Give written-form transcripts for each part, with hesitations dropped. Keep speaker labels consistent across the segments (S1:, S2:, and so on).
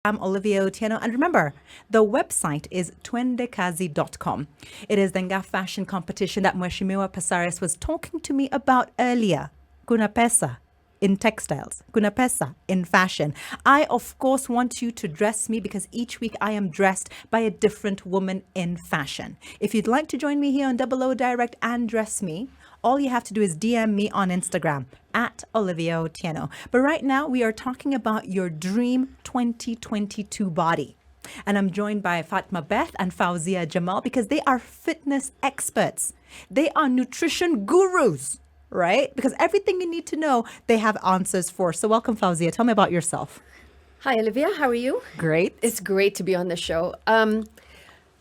S1: I'm Olivia Otieno. And remember, the website is twendekazi.com. It is the Nga fashion competition that Mheshimiwa Pasaris was talking to me about earlier. Kuna pesa in textiles. Kuna pesa in fashion. I, of course, want you to dress me because each week I am dressed by a different woman in fashion. If you'd like to join me here on Double O Direct and dress me, all you have to do is DM me on Instagram at Olivia Otieno. But right now, we are talking about your dream 2022 body. And I'm joined by Fatuma, Beth, and Fawzia, Jamal, because they are fitness experts. They are nutrition gurus, right? Because everything you need to know, they have answers for. So welcome, Fawzia. Tell me about yourself.
S2: Hi, Olivia. How are you?
S1: Great.
S2: It's great to be on the show.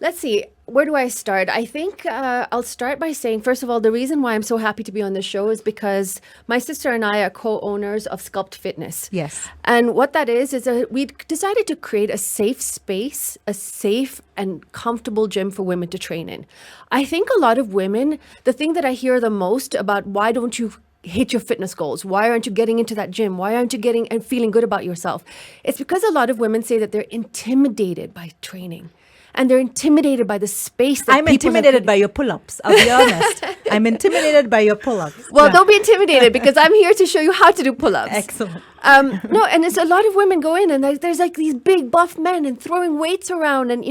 S2: Let's see. Where do I start? I think I'll start by saying, first of all, the reason why I'm so happy to be on the show is because my sister and I are co-owners of Sculpt Fitness.
S1: Yes.
S2: And what that is we decided to create a safe space, a safe and comfortable gym for women to train in. I think a lot of women, the thing that I hear the most about why don't you hit your fitness goals? Why aren't you getting into that gym? Why aren't you getting and feeling good about yourself? It's because a lot of women say that they're intimidated by training. And they're intimidated by the space that
S1: I'm intimidated by your pull-ups. I'll be honest. I'm intimidated by your pull-ups.
S2: Well, don't be intimidated because I'm here to show you how to do pull-ups.
S1: Excellent.
S2: No, and it's a lot of women go in and there's like these big buff men and throwing weights around and,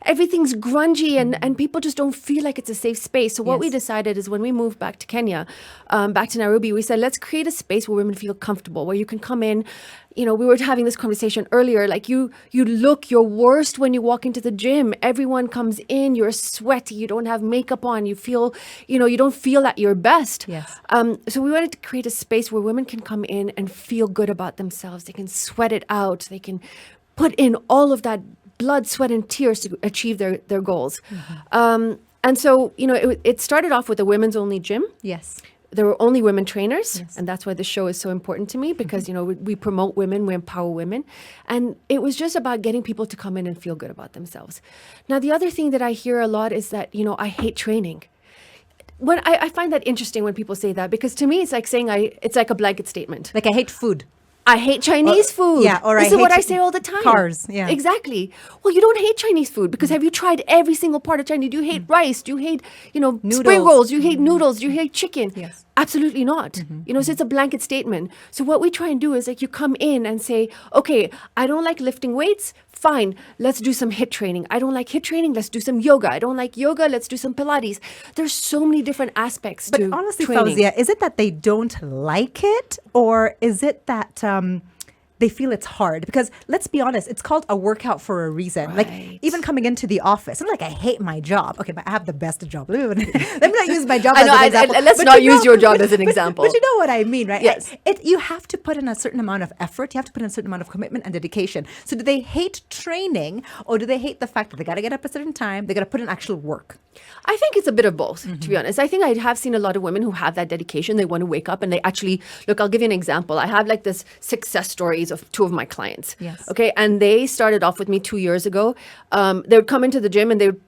S2: everything's grungy and people just don't feel like it's a safe space. So what we decided is when we moved back to Kenya, back to Nairobi, we said, let's create a space where women feel comfortable, where you can come in. We were having this conversation earlier, like you look your worst when you walk into the gym. Everyone comes in, you're sweaty, you don't have makeup on, you feel, you don't feel at your best.
S1: Yes.
S2: So we wanted to create a space where women can come in and feel good about themselves. They can sweat it out. They can put in all of that blood, sweat, and tears to achieve their goals. Mm-hmm. And so, it started off with a women's only gym.
S1: Yes.
S2: There were only women trainers,
S1: yes.
S2: And that's why the show is so important to me because, we promote women, we empower women. And it was just about getting people to come in and feel good about themselves. Now, the other thing that I hear a lot is that, I hate training. When I find that interesting when people say that, because to me, it's like saying it's like a blanket statement.
S1: Like I hate food.
S2: I hate Chinese food.
S1: Yeah, or
S2: this is what I say all the time.
S1: Cars, yeah.
S2: Exactly. Well, you don't hate Chinese food because have you tried every single part of Chinese? Do you hate rice? Do you hate, spring rolls? Do you hate noodles? Do you hate chicken?
S1: Yes.
S2: Absolutely not. So it's a blanket statement. So what we try and do is like you come in and say, okay, I don't like lifting weights. Fine, let's do some HIIT training. I don't like HIIT training. Let's do some yoga. I don't like yoga. Let's do some Pilates. There's so many different aspects to
S1: honestly,
S2: training.
S1: Fawzia, is it that they don't like it or is it that they feel it's hard? Because let's be honest, it's called a workout for a reason.
S2: Right.
S1: Like even coming into the office, I'm like, I hate my job. Okay, but I have the best job. Let me not use my job as an example.
S2: Let's not use your job as an example.
S1: But you know what I mean, right?
S2: Yes.
S1: You have to put in a certain amount of effort. You have to put in a certain amount of commitment and dedication. So do they hate training or do they hate the fact that they got to get up at a certain time? They got to put in actual work?
S2: I think it's a bit of both, to be honest. I think I have seen a lot of women who have that dedication. They want to wake up and they actually, look, I'll give you an example. I have like this success stories of two of my clients.
S1: Yes.
S2: Okay. And they started off with me 2 years ago. They would come into the gym and they would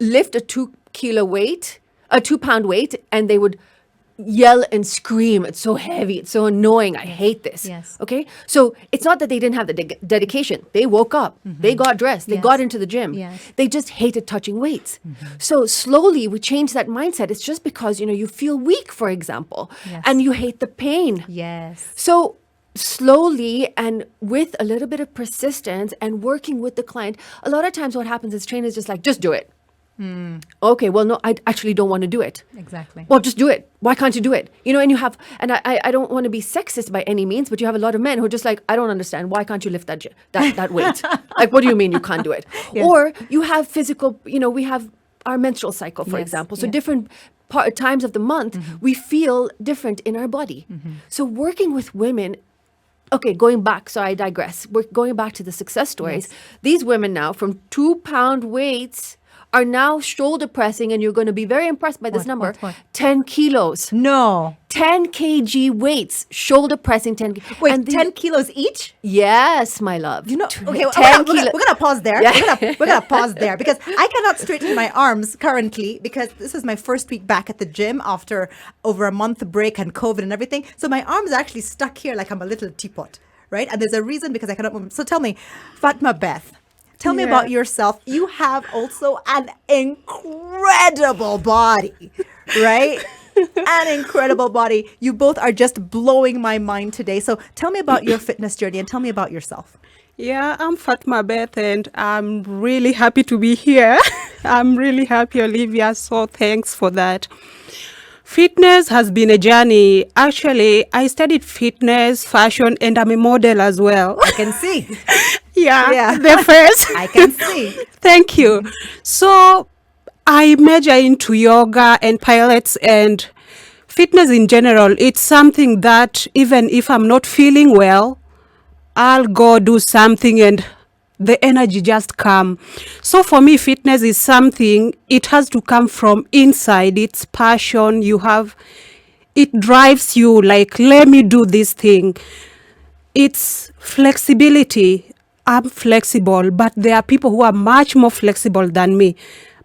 S2: lift a 2-pound weight and they would yell and scream. It's so heavy. It's so annoying. I hate this.
S1: Yes.
S2: Okay. So it's not that they didn't have the dedication. They woke up. They got dressed. They got into the gym.
S1: Yes.
S2: They just hated touching weights. So slowly we changed that mindset. It's just because, you feel weak, for example,
S1: Yes.
S2: and you hate the pain.
S1: Yes.
S2: So slowly and with a little bit of persistence and working with the client, a lot of times what happens is trainers just like, just do it. Okay, well, no, I actually don't want to do it.
S1: Exactly.
S2: Well, just do it. Why can't you do it? And you have, and I don't want to be sexist by any means, but you have a lot of men who are just like, I don't understand. Why can't you lift that weight? Like, what do you mean you can't do it?
S1: Yes.
S2: Or you have physical, we have our menstrual cycle, for
S1: Yes,
S2: example. So
S1: yes.
S2: different times of the month, we feel different in our body. So working with women, okay, going back, so I digress. We're going back to the success stories.
S1: Yes.
S2: These women now from 2-pound weights are now shoulder pressing, and you're going to be very impressed by this number,
S1: what?
S2: 10 kilos.
S1: No.
S2: 10 kg weights, shoulder pressing 10 kg.
S1: Wait,
S2: And
S1: 10 kilos each?
S2: Yes, my love.
S1: Okay,
S2: 10
S1: we're gonna pause there.
S2: Yeah.
S1: We're gonna pause there because I cannot straighten my arms currently because this is my first week back at the gym after over a month break and COVID and everything. So my arms are actually stuck here like I'm a little teapot. right? And there's a reason because I cannot move. So tell me, Fatuma Beth, tell me about yourself. You have also an incredible body, right? An incredible body. You both are just blowing my mind today. So tell me about your fitness journey and tell me about yourself.
S3: Yeah, I'm Fatuma Beth and I'm really happy to be here. I'm really happy, Olivia, so thanks for that. Fitness has been a journey. Actually, I studied fitness, fashion, and I'm a model as well.
S1: I can see.
S3: Yeah, the first.
S1: I can see.
S3: Thank you. So I major into yoga and pilates and fitness in general. It's something that even if I'm not feeling well, I'll go do something and the energy just come. So for me, fitness is something, it has to come from inside. It's passion. It drives you like, let me do this thing. It's flexibility. I'm flexible, but there are people who are much more flexible than me.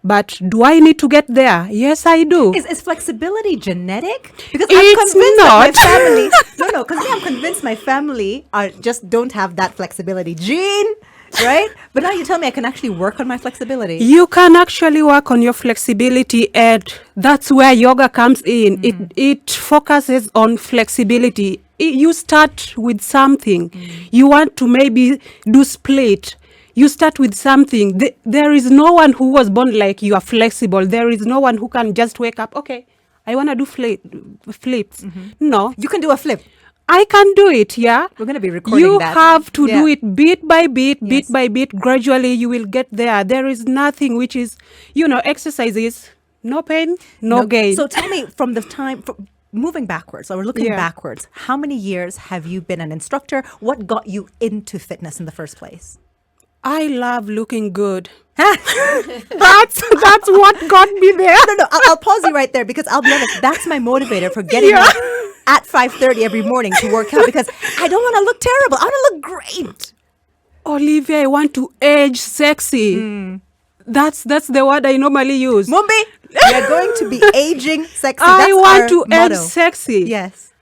S3: But do I need to get there? Yes, I do.
S1: Is flexibility genetic? Because
S3: It's
S1: I'm convinced
S3: not.
S1: that my family... No, because I'm convinced my family just don't have that flexibility gene, right? But now you tell me I can actually work on my flexibility.
S3: You can actually work on your flexibility, and that's where yoga comes in. It focuses on flexibility. You start with something. You want to maybe do split. You start with something. There is no one who was born like you are flexible. There is no one who can just wake up, okay, I want to do flips. No.
S1: You can do a flip.
S3: I can do it, yeah.
S1: We're going to be recording
S3: You
S1: that.
S3: have to do it bit by bit,
S1: Yes.
S3: bit by bit. Gradually, you will get there. There is nothing which is, exercises, no pain, no gain.
S1: So tell me, from the time... Moving backwards, so we're looking
S3: Yeah.
S1: backwards. How many years have you been an instructor? What got you into fitness in the first place?
S3: I love looking good. That's what got me there.
S1: No, I'll pause you right there because I'll be honest, that's my motivator for getting up at 5:30 every morning to work out because I don't want to look terrible. I want to look great.
S3: Olivia, I want to age sexy. That's the word I normally use.
S1: Mumbi, we are going to be aging sexy.
S3: I
S1: That's
S3: want
S1: our
S3: to
S1: motto.
S3: age sexy.
S1: Yes.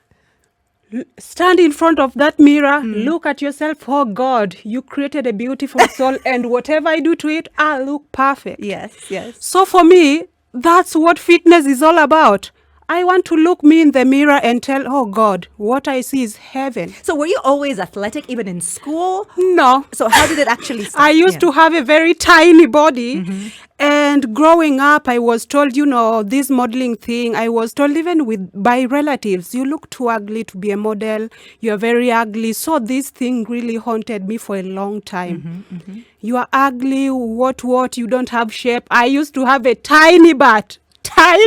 S3: Stand in front of that mirror, look at yourself. Oh God, you created a beautiful soul, and whatever I do to it, I look perfect.
S1: Yes.
S3: So for me, that's what fitness is all about. I want to look me in the mirror and tell, oh God, what I see is heaven.
S1: So were you always athletic, even in school?
S3: No.
S1: So how did it actually start?
S3: I used to have a very tiny body. And growing up, I was told, this modeling thing, I was told even by relatives, you look too ugly to be a model. You're very ugly. So this thing really haunted me for a long time. You are ugly. What? You don't have shape. I used to have a tiny butt. Tiny.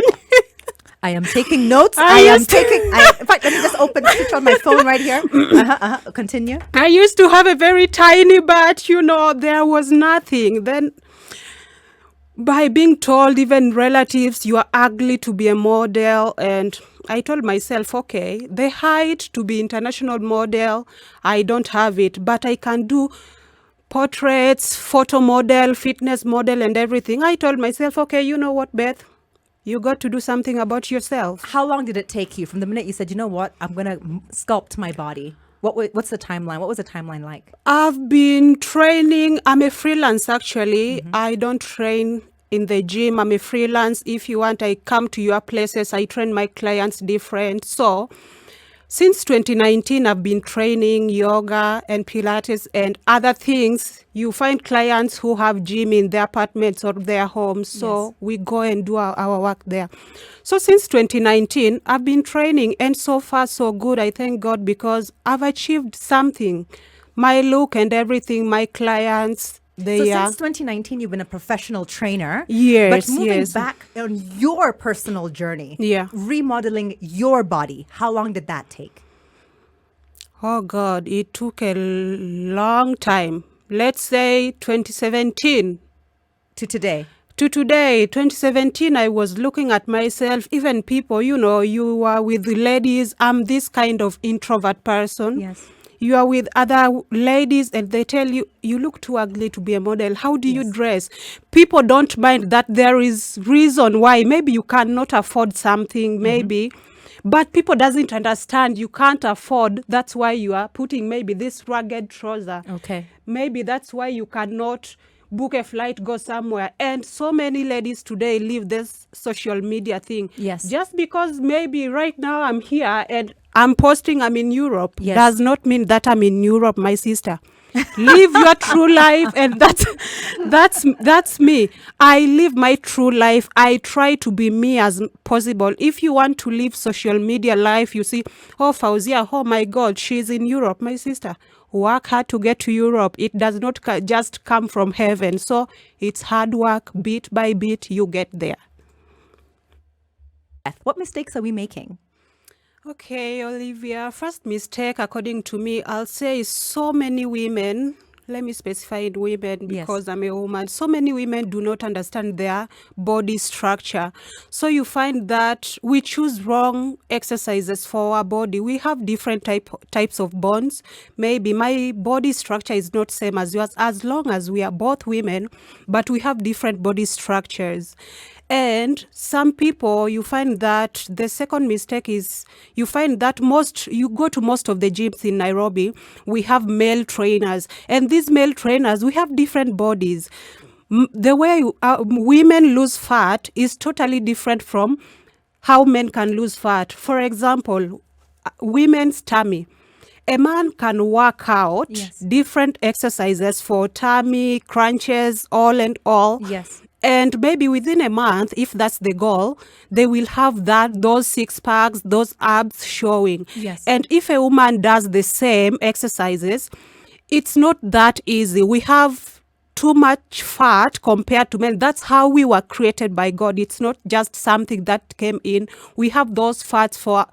S1: I am taking notes.
S3: In
S1: fact, let me just switch on my phone right here. Continue.
S3: I used to have a very tiny butt, there was nothing. Then by being told, even relatives, you are ugly to be a model. And I told myself, okay, the height to be international model, I don't have it, but I can do portraits, photo model, fitness model, and everything. I told myself, okay, you know what, Beth? You got to do something about yourself.
S1: How long did it take you from the minute you said, you know what, I'm going to sculpt my body? What's the timeline? What was the timeline like?
S3: I've been training. I'm a freelance, actually. I don't train in the gym. I'm a freelance. If you want, I come to your places. I train my clients different. So since 2019, I've been training yoga and Pilates and other things. You find clients who have gym in their apartments or their homes. So we go and do our work there. So since 2019, I've been training, and so far so good. I thank God because I've achieved something. My look and everything, my clients,
S1: Since 2019, you've been a professional trainer.
S3: Yes,
S1: But moving
S3: yes.
S1: back on your personal journey, remodeling your body, how long did that take?
S3: Oh God, it took a long time. Let's say 2017.
S1: To today?
S3: To today, 2017, I was looking at myself, even people, you are with ladies. I'm this kind of introvert person.
S1: Yes.
S3: You are with other ladies and they tell you, you look too ugly to be a model. How do you dress? People don't mind that there is reason why. Maybe you cannot afford something. Maybe But people doesn't understand you can't afford. That's why you are putting maybe this rugged trouser.
S1: Okay.
S3: Maybe that's why you cannot book a flight, go somewhere. And so many ladies today leave this social media thing.
S1: Yes.
S3: Just because maybe right now I'm here and I'm posting I'm in Europe
S1: Yes.
S3: does not mean that I'm in Europe, my sister. Live your true life, and that's me. I live my true life. I try to be me as possible. If you want to live social media life, you see, oh, Fawzia, oh my God, she's in Europe, my sister. Work hard to get to Europe. It does not just come from heaven. So it's hard work, bit by bit, you get there.
S1: Beth, what mistakes are we making?
S3: Okay, Olivia, first mistake, according to me, I'll say is so many women, let me specify it women because I'm a woman, so many women do not understand their body structure. So you find that we choose wrong exercises for our body. We have different types of bones. Maybe my body structure is not same as yours, as long as we are both women, but we have different body structures. And some people, you find that the second mistake is you find that you go to most of the gyms in Nairobi, we have male trainers. And these male trainers, we have different bodies. The way women lose fat is totally different from how men can lose fat. For example, women's tummy. A man can work out different exercises for tummy, crunches, all and all.
S1: Yes.
S3: And maybe within a month, if that's the goal, they will have those six packs, those abs showing.
S1: Yes.
S3: And if a woman does the same exercises, it's not that easy. We have too much fat compared to men. That's how we were created by God. It's not just something that came in. We have those fats for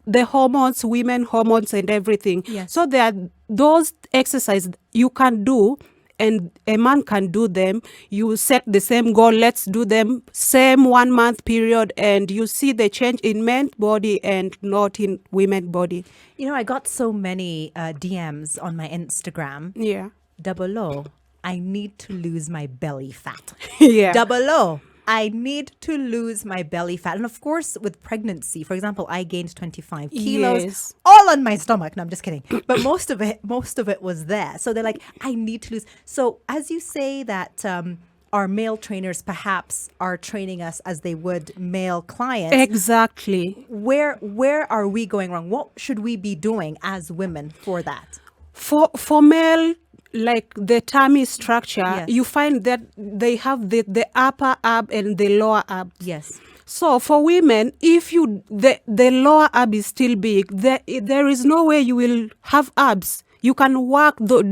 S3: the hormones, women hormones and everything.
S1: Yes.
S3: So there are those exercises you can do, and a man can do them. You set the same goal, let's do them, same 1 month period, and you see the change in men's body and not in women's body.
S1: You know, I got so many DMs on my Instagram.
S3: Yeah.
S1: Double O, I need to lose my belly fat.
S3: Yeah.
S1: Double O, I need to lose my belly fat. And of course, with pregnancy, for example, I gained 25 kilos,
S3: Yes.
S1: all on my stomach. No, I'm just kidding. But most of it was there. So they're like, I need to lose. So as you say that our male trainers perhaps are training us as they would male clients.
S3: Exactly.
S1: Where are we going wrong? What should we be doing as women for that?
S3: For male, like the tummy structure,
S1: Yes.
S3: you find that they have the upper ab and the lower ab.
S1: Yes.
S3: So for women, if the lower ab is still big, there is no way you will have abs. You can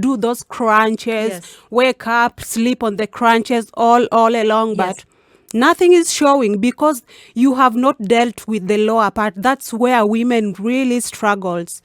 S3: do those crunches,
S1: Yes.
S3: wake up, sleep on the crunches all along,
S1: Yes.
S3: but nothing is showing because you have not dealt with the lower part. That's where women really struggles.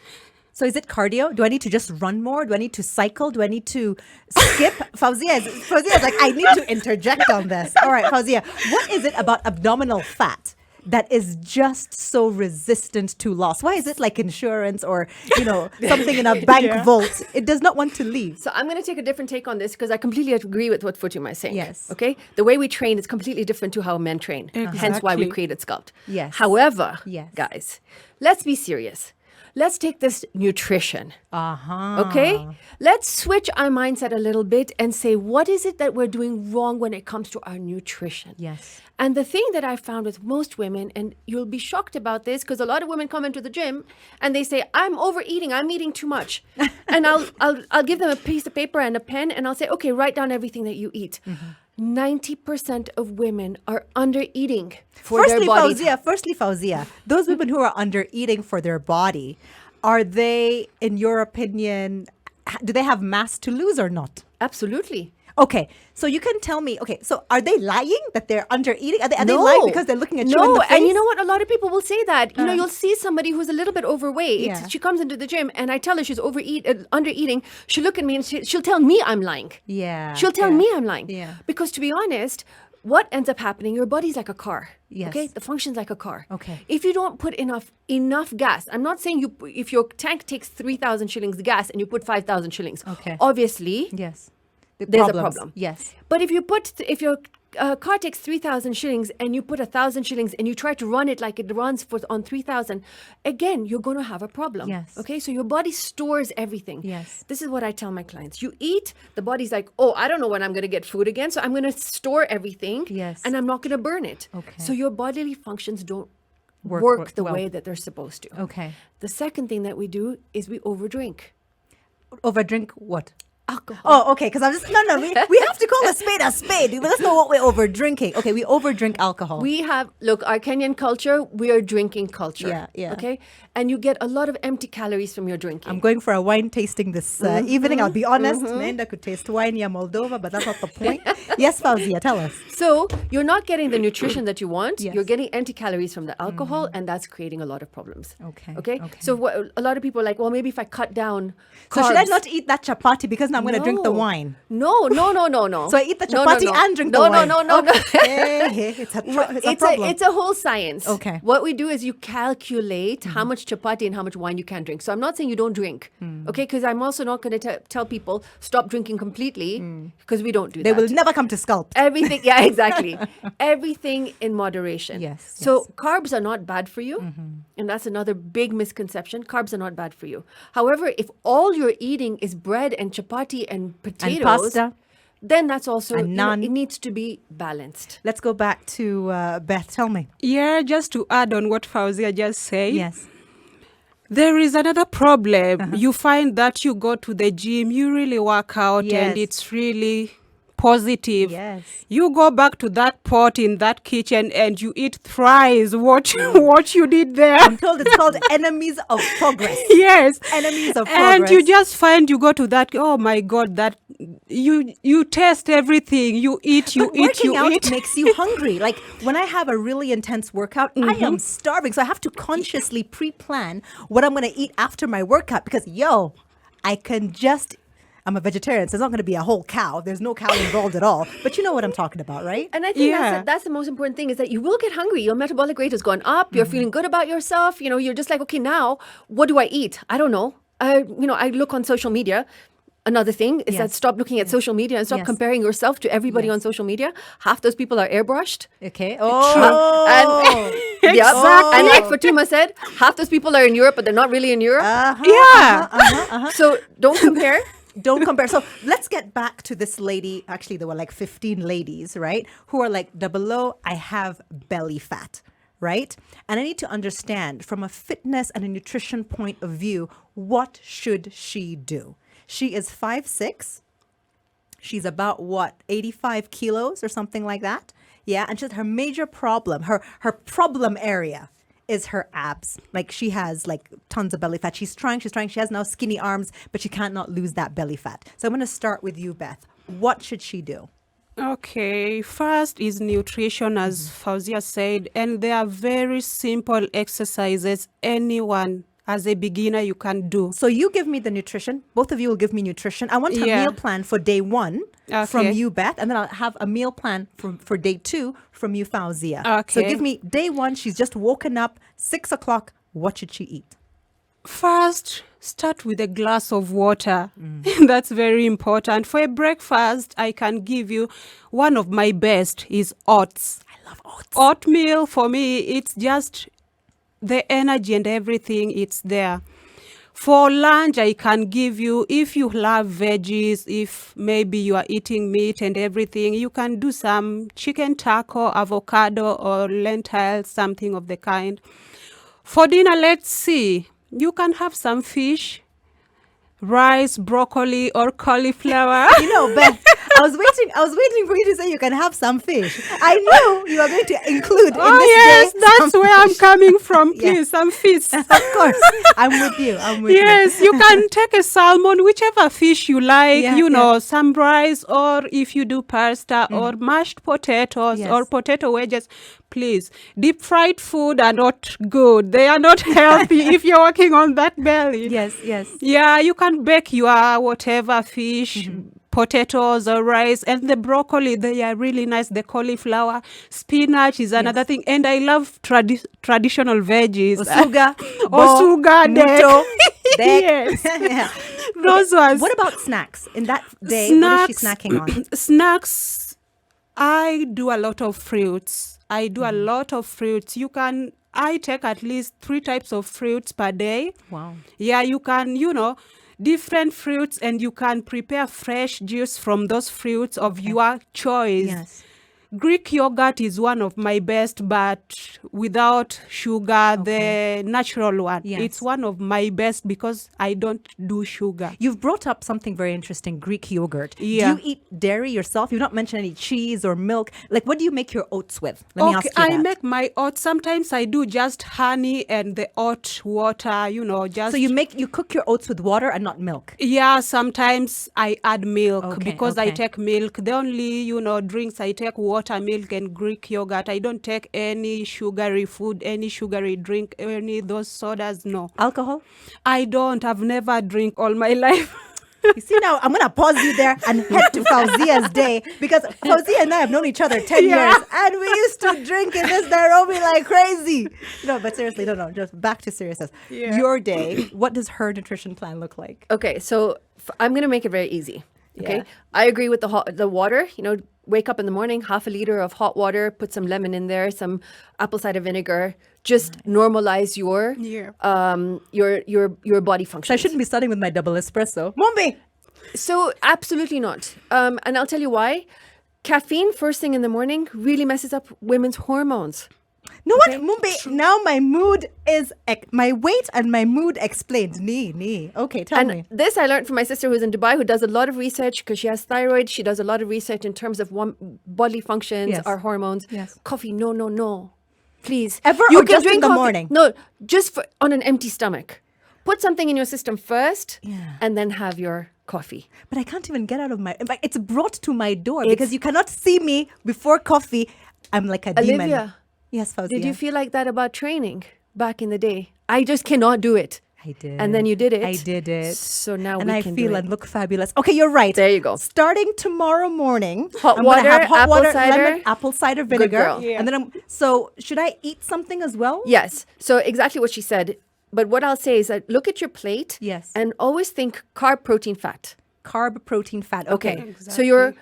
S1: So is it cardio? Do I need to just run more? Do I need to cycle? Do I need to skip? Fawzia is like, I need to interject on this. All right, Fawzia, what is it about abdominal fat that is just so resistant to loss? Why is it like insurance or, something in a bank vault? It does not want to leave.
S2: So I'm going to take a different take on this because I completely agree with what Fatuma is saying.
S1: Yes.
S2: Okay? The way we train is completely different to how men train. Hence why we
S3: Exactly.
S2: created Sculpt.
S1: Yes.
S2: However,
S1: Yes.
S2: guys, let's be serious. Let's take this nutrition. Okay? Let's switch our mindset a little bit and say, what is it that we're doing wrong when it comes to our nutrition?
S1: Yes.
S2: And the thing that I found with most women, and you'll be shocked about this, because a lot of women come into the gym and they say, I'm overeating, I'm eating too much. And I'll give them a piece of paper and a pen and I'll say, okay, write down everything that you eat. 90% of women are under eating for their body.
S1: Firstly, Fawzia, those women who are under eating for their body, are they, in your opinion, do they have mass to lose or not?
S2: Absolutely.
S1: Okay, so you can tell me, so are they lying that they're under eating? Are they lying because they're looking at you in the face?
S2: And you know what? A lot of people will say that. You'll see somebody who's a little bit overweight.
S1: Yeah.
S2: She comes into the gym and I tell her she's under eating. She'll look at me and she'll tell me I'm lying.
S1: Yeah.
S2: She'll tell me I'm lying.
S1: Yeah.
S2: Because to be honest, what ends up happening, your body's like a car.
S1: Yes.
S2: Okay? The function's like a car.
S1: Okay.
S2: If you don't put enough gas, I'm not saying if your tank takes 3,000 shillings gas and you put 5,000 shillings.
S1: Okay.
S2: Obviously.
S1: Yes.
S2: There's a problem.
S1: Yes.
S2: But if your a car takes 3,000 shillings and you put 1,000 shillings and you try to run it like it runs on 3,000, again, you're going to have a problem.
S1: Yes.
S2: Okay, so your body stores everything.
S1: Yes.
S2: This is what I tell my clients. You eat, the body's like, oh, I don't know when I'm going to get food again, so I'm going to store everything.
S1: Yes.
S2: And I'm not going to burn it.
S1: Okay.
S2: So your bodily functions don't
S1: Work
S2: the
S1: well.
S2: way that they're supposed to.
S1: Okay.
S2: The second thing that we do is we overdrink.
S1: Overdrink what?
S2: Alcohol.
S1: Oh, okay. Because I'm just no. We have to call a spade a spade. Let's know what we're over drinking. Okay, we overdrink alcohol.
S2: We have, look, our Kenyan culture, we are drinking culture.
S1: Yeah.
S2: Okay? And you get a lot of empty calories from your drinking.
S1: I'm going for a wine tasting this evening. I'll be honest. Naenda could taste wine ya Moldova, but that's not the point. Yes, Fawzia, tell us.
S2: So you're not getting the nutrition that you want.
S1: Yes.
S2: You're getting empty calories from the alcohol, and that's creating a lot of problems.
S1: Okay.
S2: So a lot of people are like, well, maybe if I cut down carbs.
S1: So should I not eat that chapati because now I'm going to drink the
S2: No.
S1: wine?
S2: No.
S1: So I eat the chapati and drink the wine?
S2: No.
S1: Hey, it's a problem.
S2: It's a whole science.
S1: Okay.
S2: What we do is you calculate how much chapati and how much wine you can drink. So I'm not saying you don't drink, okay? Because I'm also not going to tell people stop drinking completely because we don't do
S1: They
S2: that.
S1: will never come to Sculpt.
S2: Everything, yeah, exactly. Everything in moderation.
S1: Yes,
S2: So carbs are not bad for you. And that's another big misconception. Carbs are not bad for you. However, if all you're eating is bread and chapati and potatoes,
S1: pasta.
S2: then that's also,
S1: And naan.
S2: it needs to be balanced.
S1: Let's go back to Beth. Tell me.
S3: Yeah, just to add on what Fawzia just said.
S1: Yes.
S3: There is another problem. You find that you go to the gym, you really work out,
S1: Yes.
S3: and it's really positive.
S1: Yes.
S3: You go back to that pot in that kitchen and you eat thrice what you did there.
S1: I'm told it's called enemies of progress.
S3: Yes.
S1: Enemies of
S3: And
S1: progress.
S3: you just find you go to that, oh my God, that you taste everything. You eat, you
S1: But
S3: eat,
S1: working
S3: you
S1: out
S3: eat.
S1: makes you hungry. Like when I have a really intense workout, I am starving. So I have to consciously pre-plan what I'm going to eat after my workout because, I'm a vegetarian, so it's not going to be a whole cow. There's no cow involved at all. But you know what I'm talking about, right?
S2: And I think
S3: Yeah.
S2: that's the most important thing is that you will get hungry. Your metabolic rate is going up. You're feeling good about yourself. You know, you're just like, okay, now what do I eat? I don't know. I look on social media. Another thing is that
S1: Yes.
S2: stop looking at social media and stop
S1: Yes.
S2: comparing yourself to everybody on social media. Half those people are airbrushed.
S1: Okay.
S2: And yep.
S3: Exactly.
S2: And like Fatuma said, half those people are in Europe, but they're not really in Europe.
S3: Yeah.
S2: So don't compare.
S1: Don't compare. So let's get back to this lady. Actually, there were like 15 ladies, right? Who are like, below, I have belly fat, right? And I need to understand from a fitness and a nutrition point of view, what should she do? She is 5'6". She's about 85 kilos or something like that. Yeah. And she's her major problem, her problem area is her abs. Like she has like tons of belly fat. She's trying. She has now skinny arms, but she can't not lose that belly fat. So I'm going to start with you, Beth. What should she do?
S3: Okay, first is nutrition, as Fawzia said, and there are very simple exercises anyone as a beginner you can do.
S1: So you give me the nutrition. Both of you will give me nutrition. I want a
S3: Yeah.
S1: meal plan for day 1 from
S3: Okay.
S1: you, Beth, and then I'll have a meal plan for day 2 from you, Fawzia. So
S3: Okay.
S1: give me day 1. She's just woken up, 6 o'clock. What should she eat?
S3: First, start with a glass of water. That's very important. For a breakfast, I can give you one of my best is oats.
S1: I love oats.
S3: Oatmeal, for me, it's just the energy and everything, it's there. For lunch, I can give you, if you love veggies, if maybe you are eating meat and everything, you can do some chicken taco, avocado, or lentils, something of the kind. For dinner, let's see, you can have some fish, rice, broccoli, or cauliflower.
S1: You know, Beth, I was waiting for you to say you can have some fish. I knew you were going to include in
S3: Oh
S1: this
S3: yes,
S1: day
S3: that's
S1: some
S3: where I'm
S1: fish.
S3: coming from.
S1: Yeah.
S3: Please, some fish.
S1: Of course. I'm with you.
S3: Yes, you can take a salmon, whichever fish you like,
S1: Yeah,
S3: some rice, or if you do pasta or mashed potatoes
S1: Yes.
S3: or potato wedges, please. Deep fried food are not good. They are not healthy if you're working on that belly.
S1: Yes.
S3: Yeah, you can bake your whatever fish, potatoes or rice, and the broccoli, they are really nice. The cauliflower, spinach is another thing. And I love traditional veggies.
S1: Osuga,
S3: Osuga,
S1: muto, dek.
S3: Yes.
S1: Yeah.
S3: Those ones.
S1: What about snacks? In that day, what is she snacking on?
S3: Snacks, I do a lot of fruits. I take at least 3 types of fruits per day.
S1: Wow.
S3: Yeah, you can, different fruits, and you can prepare fresh juice from those fruits of your choice.
S1: Yes.
S3: Greek yogurt is one of my best, but without sugar, the natural one.
S1: Yes.
S3: It's one of my best because I don't do sugar.
S1: You've brought up something very interesting, Greek yogurt.
S3: Yeah.
S1: Do you eat dairy yourself? You've not mentioned any cheese or milk. Like, what do you make your oats with? Let me ask you
S3: I
S1: that.
S3: make my oats. Sometimes I do just honey and the oat water, just...
S1: So you cook your oats with water and not milk?
S3: Yeah, sometimes I add milk because I
S1: okay.
S3: take milk. The only, drinks I take water, milk, and Greek yogurt. I don't take any sugary food, any sugary drink, any those sodas, no.
S1: Alcohol?
S3: I don't. I've never drink all my life.
S1: You see, now I'm going to pause you there and head to Fawzia's day, because Fawzia and I have known each other 10 years and we used to drink in this Nairobi like crazy. No, but seriously, no, just back to seriousness.
S3: Yeah.
S1: Your day, what does her nutrition plan look like?
S2: Okay, so I'm going to make it very easy. Okay,
S1: Yeah.
S2: I agree with the water. Wake up in the morning, half a liter of hot water, put some lemon in there, some apple cider vinegar. Just normalize your body function.
S1: So I shouldn't be starting with my double espresso. Mumbi!
S2: So absolutely not. And I'll tell you why. Caffeine first thing in the morning really messes up women's hormones.
S1: No what, Mumbi? Now my mood is my weight and my mood explained. Nee. Okay, tell me.
S2: And this I learned from my sister who's in Dubai, who does a lot of research because she has thyroid. She does a lot of research in terms of bodily functions,
S1: Yes.
S2: our hormones.
S1: Yes.
S2: Coffee, no. Please.
S1: Ever
S2: You
S1: or
S2: can
S1: just
S2: drink
S1: in the
S2: coffee-
S1: morning?
S2: No, just on an empty stomach. Put something in your system first
S1: Yeah.
S2: and then have your coffee.
S1: But I can't even get out of my... In fact, it's brought to my door because you cannot see me before coffee. I'm like a demon.
S2: Olivia,
S1: Yes, Fawzia.
S2: did you feel like that about training back in the day? I just cannot do it.
S1: I did.
S2: And then you did it.
S1: I did it.
S2: So now
S1: and
S2: we
S1: I
S2: can
S1: feel
S2: do
S1: and
S2: it.
S1: look fabulous. Okay, you're right.
S2: There you go.
S1: Starting tomorrow morning,
S2: Hot
S1: I'm gonna
S2: water,
S1: have hot
S2: apple
S1: water,
S2: cider.
S1: lemon, apple cider vinegar,
S2: girl.
S3: Yeah.
S1: and then so should I eat something as well?
S2: Yes. So exactly what she said. But what I'll say is that look at your plate.
S1: Yes.
S2: And always think carb, protein, fat.
S1: Carb, protein, fat. Okay.
S2: So your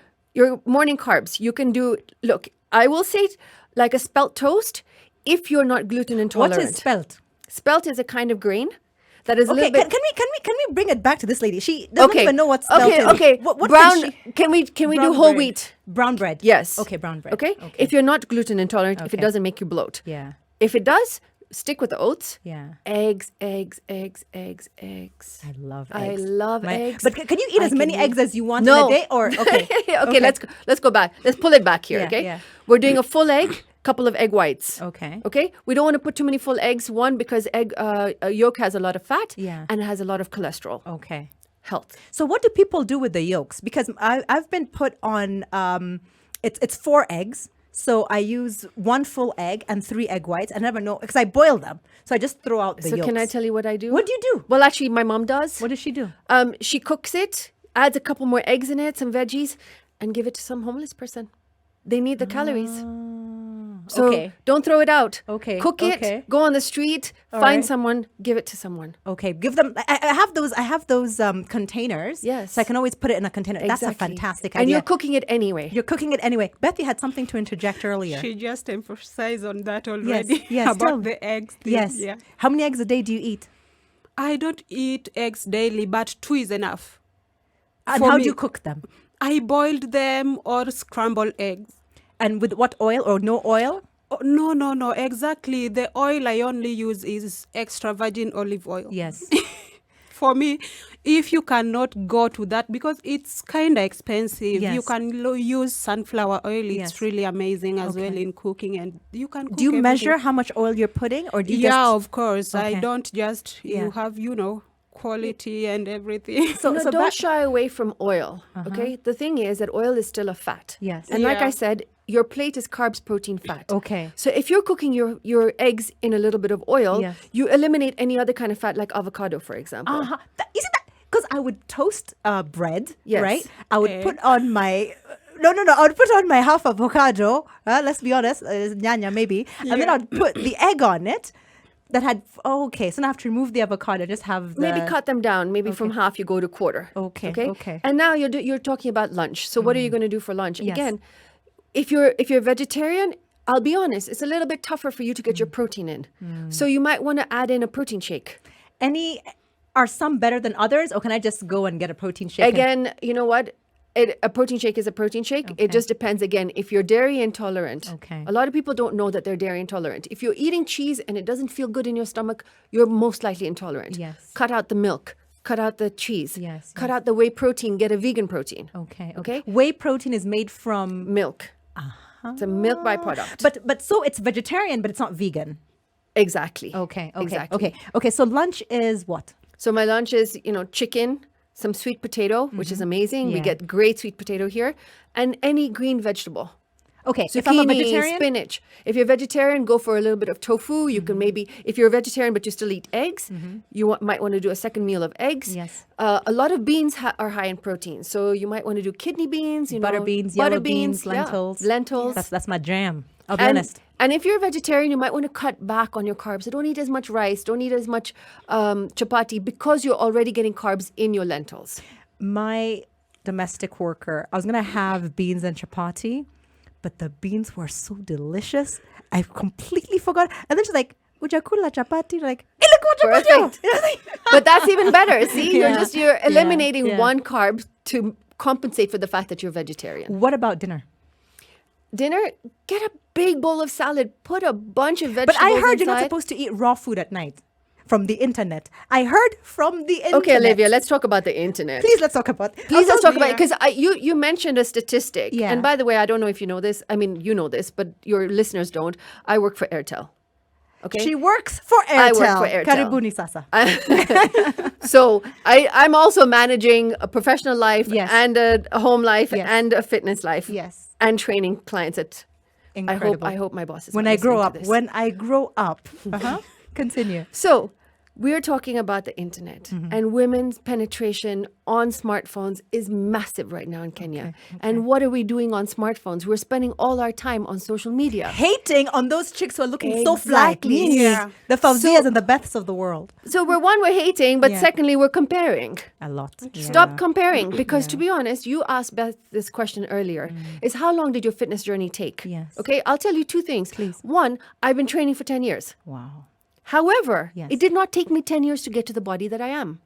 S2: morning carbs, you can do. Look, I will say like a spelt toast if you're not gluten intolerant.
S1: What is spelt?
S2: Spelt is a kind of grain that is a
S1: Okay,
S2: little bit.
S1: can we bring it back to this lady? She doesn't even know what spelt is.
S2: Okay.
S1: What
S2: Brown.
S1: can she?
S2: Can we
S1: Brown
S2: do whole
S1: bread.
S2: wheat?
S1: Brown bread.
S2: Yes.
S1: Okay, brown bread.
S2: Okay. If you're not gluten intolerant, if it
S1: Okay.
S2: doesn't make you bloat.
S1: Yeah.
S2: If it does, stick with the oats.
S1: Yeah.
S2: Eggs.
S1: I love eggs.
S2: I love eggs.
S1: But can you eat
S2: I
S1: as many
S2: can
S1: eggs
S2: eat-
S1: as you want
S2: No.
S1: in a day? Or okay.
S2: okay, let's go back. Let's pull it back here,
S1: Yeah,
S2: okay?
S1: yeah.
S2: We're doing a full egg, couple of egg whites.
S1: Okay.
S2: Okay? We don't want to put too many full eggs. One, because egg yolk has a lot of fat
S1: Yeah.
S2: and it has a lot of cholesterol.
S1: Okay.
S2: Health.
S1: So what do people do with the yolks? Because I've been put on it's 4 eggs. So I use 1 full egg and 3 egg whites. I never know because I boil them. So I just throw out the
S2: So
S1: yolks.
S2: can I tell you what I do?
S1: What do you do?
S2: Well, actually, my mom does.
S1: What does she do?
S2: She cooks it, adds a couple more eggs in it, some veggies, and give it to some homeless person. They need the calories. So
S1: okay.
S2: don't throw it out.
S1: Okay,
S2: Cook
S1: okay.
S2: it, go on the street,
S1: All
S2: find
S1: right.
S2: someone, give it to someone.
S1: Okay, give them. I have those containers.
S2: Yes.
S1: So I can always put it in a container. That's a
S2: Exactly.
S1: fantastic
S2: And
S1: idea.
S2: you're cooking it anyway.
S1: You're cooking it anyway. Beth, you had something to interject earlier.
S3: She just emphasized on that already.
S1: yes, tell
S3: about
S1: me.
S3: the eggs thing.
S1: Yes.
S3: Yeah.
S1: How many eggs a day do you eat?
S3: I don't eat eggs daily, but 2 is enough.
S1: And
S3: For
S1: how
S3: me.
S1: do you cook them?
S3: I boiled them or scrambled eggs.
S1: And with what oil or no oil?
S3: Oh, no, exactly. The oil I only use is extra virgin olive oil.
S1: Yes.
S3: For me, if you cannot go to that, because it's kind of expensive,
S1: Yes.
S3: you can use sunflower oil. It's
S1: Yes.
S3: really amazing as well
S1: Okay.
S3: in cooking, and you can cook
S1: Do you
S3: everything.
S1: measure how much oil you're putting, or do you
S3: Yeah,
S1: just?
S3: of course.
S1: Okay.
S3: I don't just,
S1: Yeah.
S3: you have, quality and everything.
S1: So,
S2: No,
S1: so
S2: don't
S1: back-
S2: shy away from oil. Okay. The thing is that oil is still a fat.
S1: Yes.
S2: And like
S3: Yeah.
S2: I said, your plate is carbs, protein, fat.
S1: Okay.
S2: So if you're cooking your eggs in a little bit of oil,
S1: Yes.
S2: you eliminate any other kind of fat, like avocado, for example.
S1: Uh-huh. Isn't that because I would toast bread,
S2: Yes.
S1: right? I would
S3: Egg.
S1: put on my no. I would put on my half avocado. Let's be honest, nyanya maybe, and then I'd put the egg on it. That had okay. So now I have to remove the avocado. Just have the
S2: Maybe cut them down. Maybe from half you go to quarter.
S1: Okay, okay.
S2: And now you're talking about lunch. So what are you going to do for lunch?
S1: Yes.
S2: Again, if you're vegetarian, I'll be honest, it's a little bit tougher for you to get your protein in. So you might want to add in a protein shake.
S1: Are some better than others, or can I just go and get a protein shake?
S2: Again, you know what? A protein shake is a protein shake.
S1: Okay.
S2: It just depends, again, if you're dairy intolerant.
S1: Okay.
S2: A lot of people don't know that they're dairy intolerant. If you're eating cheese and it doesn't feel good in your stomach, you're most likely intolerant.
S1: Yes.
S2: Cut out the milk. Cut out the cheese.
S1: Yes,
S2: Cut out the whey protein. Get a vegan protein.
S1: Okay. Whey protein is made from
S2: Milk. It's a milk byproduct.
S1: but so it's vegetarian, but it's not vegan.
S2: Exactly.
S1: Okay.
S2: Exactly.
S1: Okay. So lunch is what?
S2: So my lunch is, chicken, some sweet potato, which is amazing. We
S1: Yeah.
S2: get great sweet potato here, and any green vegetable.
S1: Okay. If I'm a
S2: Zucchini,
S1: vegetarian,
S2: spinach. If you're vegetarian, go for a little bit of tofu. You can maybe, if you're a vegetarian but you still eat eggs, you might want to do a second meal of eggs.
S1: Yes.
S2: A lot of beans are high in protein, so you might want to do kidney beans,
S1: butter beans,
S2: butter
S1: yellow beans,
S2: yeah,
S1: lentils.
S2: lentils.
S1: That's my jam. I'll be
S2: And,
S1: honest.
S2: and if you're a vegetarian, you might want to cut back on your carbs. So don't eat as much rice. Don't eat as much chapati because you're already getting carbs in your lentils.
S1: My domestic worker, I was gonna have beans and chapati, but the beans were so delicious. I completely forgot. And then she's like, "Would you kula chapati?" Like, hey, look what chapati.
S2: Perfect. But that's even better. See,
S1: Yeah.
S2: you're eliminating
S1: Yeah.
S2: one carb to compensate for the fact that you're vegetarian.
S1: What about dinner?
S2: Dinner, get a big bowl of salad. Put a bunch of
S1: But
S2: vegetables
S1: I heard you're not
S2: inside.
S1: supposed to eat raw food at night from the internet. I heard from the internet.
S2: Okay, Olivia, let's talk about the internet.
S1: Please let's talk about.
S2: Please let's talk about it, because you mentioned a statistic.
S1: Yeah.
S2: And by the way, I don't know if you know this. I mean, you know this, but your listeners don't. I work for Airtel. Okay.
S1: She works for Airtel.
S2: I work for Airtel.
S1: Karibuni sasa.
S2: So I'm also managing a professional life
S1: Yes.
S2: and a home life
S1: Yes.
S2: and a fitness life.
S1: Yes.
S2: And training clients at.
S1: Incredible.
S2: I hope my boss is
S1: When
S2: not
S1: I grow
S2: listening
S1: up.
S2: to this.
S1: When I grow up. Continue.
S2: So we're talking about the internet, and women's penetration on smartphones is massive right now in Kenya. And what are we doing on smartphones? We're spending all our time on social media.
S1: Hating on those chicks who are looking so fly.
S2: Exactly.
S3: Yeah.
S1: The Fawzias and the Beths of the world.
S2: So we're hating, but
S1: Yeah.
S2: secondly, we're comparing.
S1: A lot.
S2: Stop comparing, because to be honest, you asked Beth this question earlier, is how long did your fitness journey take?
S1: Yes.
S2: Okay, I'll tell you two things.
S1: Please.
S2: One, I've been training for 10 years.
S1: Wow.
S2: However,
S1: Yes.
S2: it did not take me 10 years to get to the body that I am.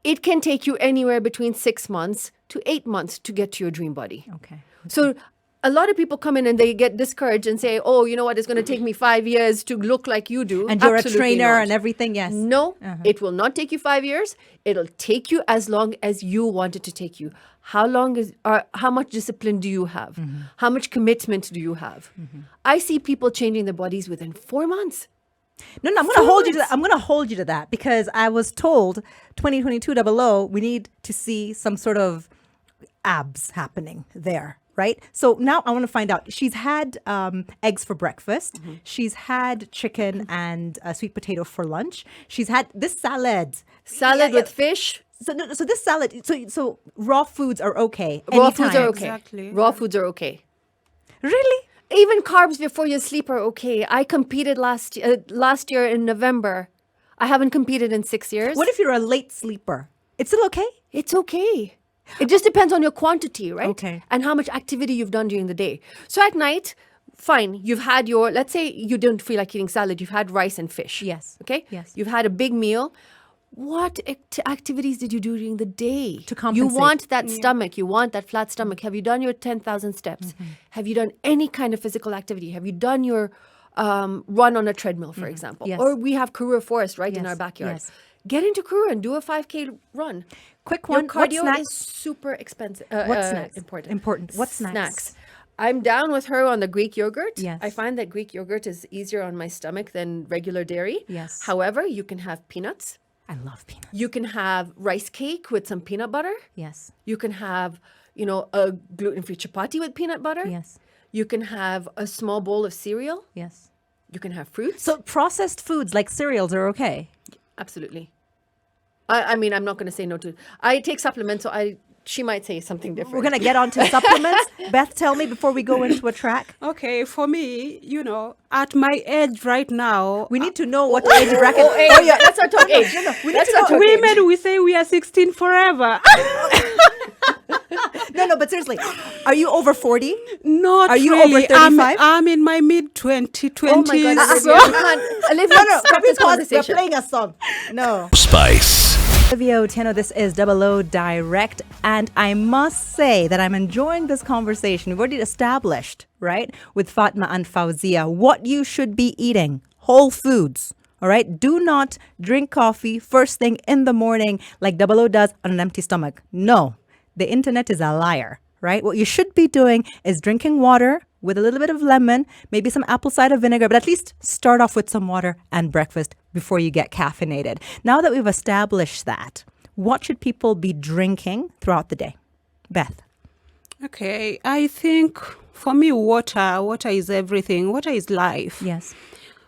S2: It can take you anywhere between 6 months to 8 months to get to your dream body.
S1: Okay.
S2: So a lot of people come in and they get discouraged and say, oh, you know what, it's going to take me 5 years to look like you do.
S1: And you're
S2: Absolutely
S1: a trainer
S2: not.
S1: and everything. Yes.
S2: No, it will not take you 5 years. It'll take you as long as you want it to take you. How much discipline do you have? How much commitment do you have? I see people changing their bodies within 4 months.
S1: No, I'm going to hold you to that. I'm going to hold you to that because I was told 2022 00, we need to see some sort of abs happening there. Right. So now I want to find out. She's had eggs for breakfast. She's had chicken and sweet potato for lunch. She's had this salad.
S2: Salad
S1: Yeah,
S2: with fish.
S1: So this salad. So raw foods are okay.
S2: Raw foods
S1: anytime.
S2: are okay.
S3: Exactly.
S2: Raw foods are okay.
S1: Really?
S2: Even carbs before you sleep are okay. I competed last year in November. I haven't competed in 6 years.
S1: What if you're a late sleeper? It's still okay?
S2: It's okay. It just depends on your quantity, right?
S1: Okay.
S2: And how much activity you've done during the day. So at night, fine. You've had let's say you don't feel like eating salad. You've had rice and fish.
S1: Yes.
S2: Okay?
S1: Yes.
S2: You've had a big meal. What activities did you do during the day?
S1: To compensate.
S2: You want that stomach. You want that flat stomach. Have you done your 10,000 steps? Have you done any kind of physical activity? Have you done your run on a treadmill, for example?
S1: Yes.
S2: Or we have Karura Forest right in
S1: Yes.
S2: our backyard.
S1: Yes.
S2: Get into Karura and do a 5K run.
S1: Quick
S2: Your
S1: one. What
S2: cardio
S1: snacks?
S2: is super expensive.
S1: What snacks?
S2: Important.
S1: What snacks?
S2: I'm down with her on the Greek yogurt.
S1: Yes.
S2: I find that Greek yogurt is easier on my stomach than regular dairy.
S1: Yes.
S2: However, you can have peanuts.
S1: I love peanuts.
S2: You can have rice cake with some peanut butter.
S1: Yes.
S2: You can have, a gluten-free chapati with peanut butter.
S1: Yes.
S2: You can have a small bowl of cereal.
S1: Yes.
S2: You can have fruits.
S1: So processed foods like cereals are okay.
S2: Absolutely. I mean, I'm not going to say no to. I take supplements, so she might say something different.
S1: We're going to get on to supplements. Beth, tell me before we go into a track.
S3: Okay, for me, at my age right now,
S1: We need to know what age bracket.
S2: Oh, yeah, let's not talk age.
S1: We need to know.
S3: women, we say we are 16 forever.
S1: No, but seriously, are you over 40?
S3: Not
S1: Are you
S3: really.
S1: over 35?
S3: I'm in my mid-20s.
S2: Oh my God,
S3: so-
S2: Olivia, you can't. Olivia, stop this
S1: We're
S2: conversation.
S1: playing a song. No.
S4: Spice.
S1: Olivia Otieno, this is Double O Direct, and I must say that I'm enjoying this conversation. We've already established, right, with Fatuma and Fawzia, what you should be eating. Whole foods, all right? Do not drink coffee first thing in the morning like Double O does on an empty stomach. No, the internet is a liar, right? What you should be doing is drinking water with a little bit of lemon, maybe some apple cider vinegar, but at least start off with some water and breakfast before you get caffeinated. Now that we've established that, what should people be drinking throughout the day? Beth.
S3: Okay, I think for me, water is everything. Water is life.
S1: Yes.